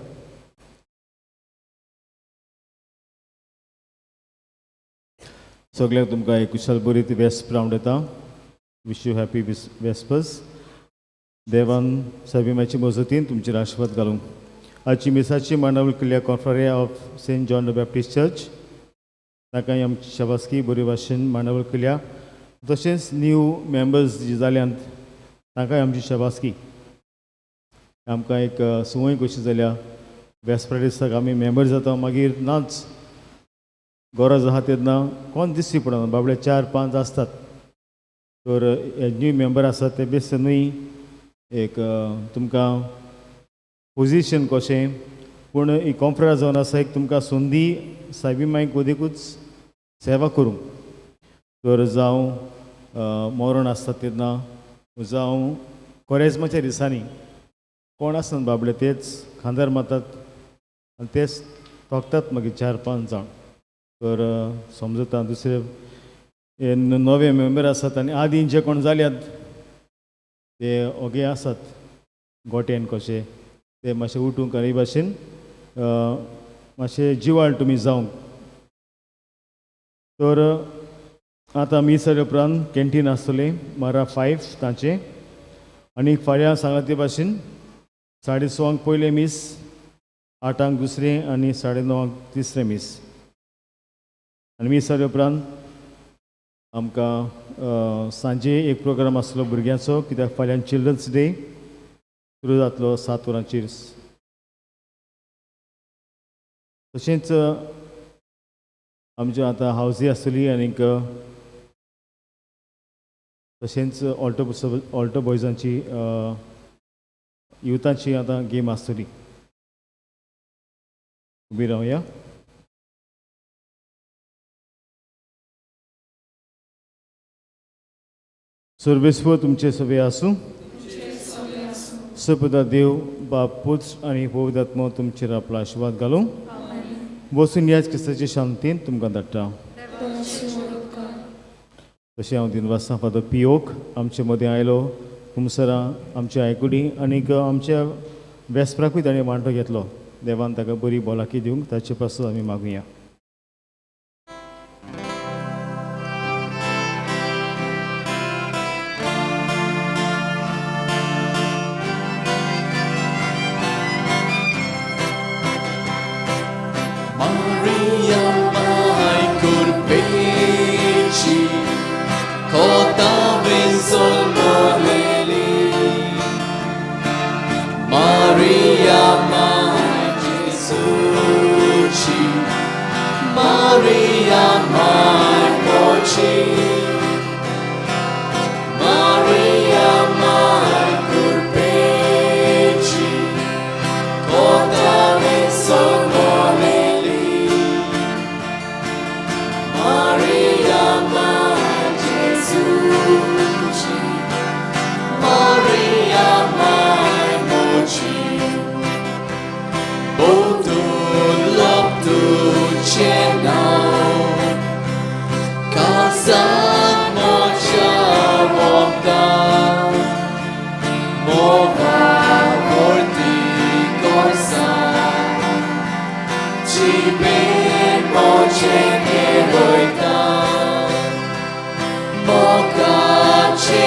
सगळ्यांक तुमकां एक कुशल बरी ती वेस्प रावंड येता विश यू हॅपी वेस्पर्स देवान सबिमाची मजतीन तुमचेर आशिर्वाद घालूंक आजची मिसाची मांडावळ केल्या कॉन्फ्ररिया of Saint John the Baptist Church ताकाय आमची शाबासकी बरे भाशेन मांडावळ केल्या. तशेंच न्यू मेंबर्स जी जाल्यांत तांकांय आमची शाबासकी. आमकां एक संवय कशी जाल्या वेस्परा दिसाक आमी मेंबर जाता मागीर नाच गरज आहा तेन्ना कोण दिसची पडना बाबडे 4-5 आसतात. तर हे न्यू मेंबर आसात ते बेसनूय एक तुमकां पोजिशन कशें पूण ही कॉन्फ्रन्स जावन आसा एक तुमकां संदी सायबी मायक ओदेकूच सेवा करूंक. तर जावं मरण आसता तेन्ना जावं कोरेजमाच्या दिसांनी कोण आसना बाबडे तेच खांदार मारतात आनी तेच तोखतात मागीर 4-5 जाण. तर समजता दुसरे हे नवे मेंबर आसात आनी आदीं जे कोण जाल्यात ते ओगे आसात गोट्यान कशे ते मातशे उठूंक आनी भाशेन मातशे जिवाळ तुमी जावंक. तर आतां मी सर उपरांत कॅन्टीन आसतलें 5:30 तांचे आनी फाल्यां सांगला ते भाशेन 6:30 पयले मीस 8 दुसरें आनी 9:30 तिसरें मीस. आनी मीस जाले उपरांत आमकां सांजे एक प्रोग्राम आसलो भुरग्यांचो कित्याक फाल्यां चिल्ड्रन्स डे सुरू जातलो 7 वरांचेर. तशेंच आमच्यो आतां हावजी आसतली आनीक तशेंच ऑल्टो बॉयजांची युथाची आतां गेम आसतली. उबी रावया. सर्वेस्व तुमचे सवे आसूं. सपदा देव बाप पुत्र आनी पवित्र आत्मा तुमचेर आपलो आशिर्वाद घालूं. बसून ह्याच क्रिस्ताचे शांतीन तुमकां धाडटा. तशें हांव दिनवासा फादर पियोक आमचे मदें आयलो कुमसरां आमचे आयकुडी आनीक आमच्या वेस्पराकूय ताणें वांटो घेतलो. देवान ताका बरी भलायकी दिवंक ताचे पासून आमी मागुया. Maria mai curpeci, cota vezol moleli. Maria mai Jesuci, Maria mai poci. Maria mai curpeci, cota vezol moleli. Maria mai Jesuci, Maria mai moci. Botul laptu cenau, casat mocia vopta, mova vorti corsa, ci ben moce che roita, moca ce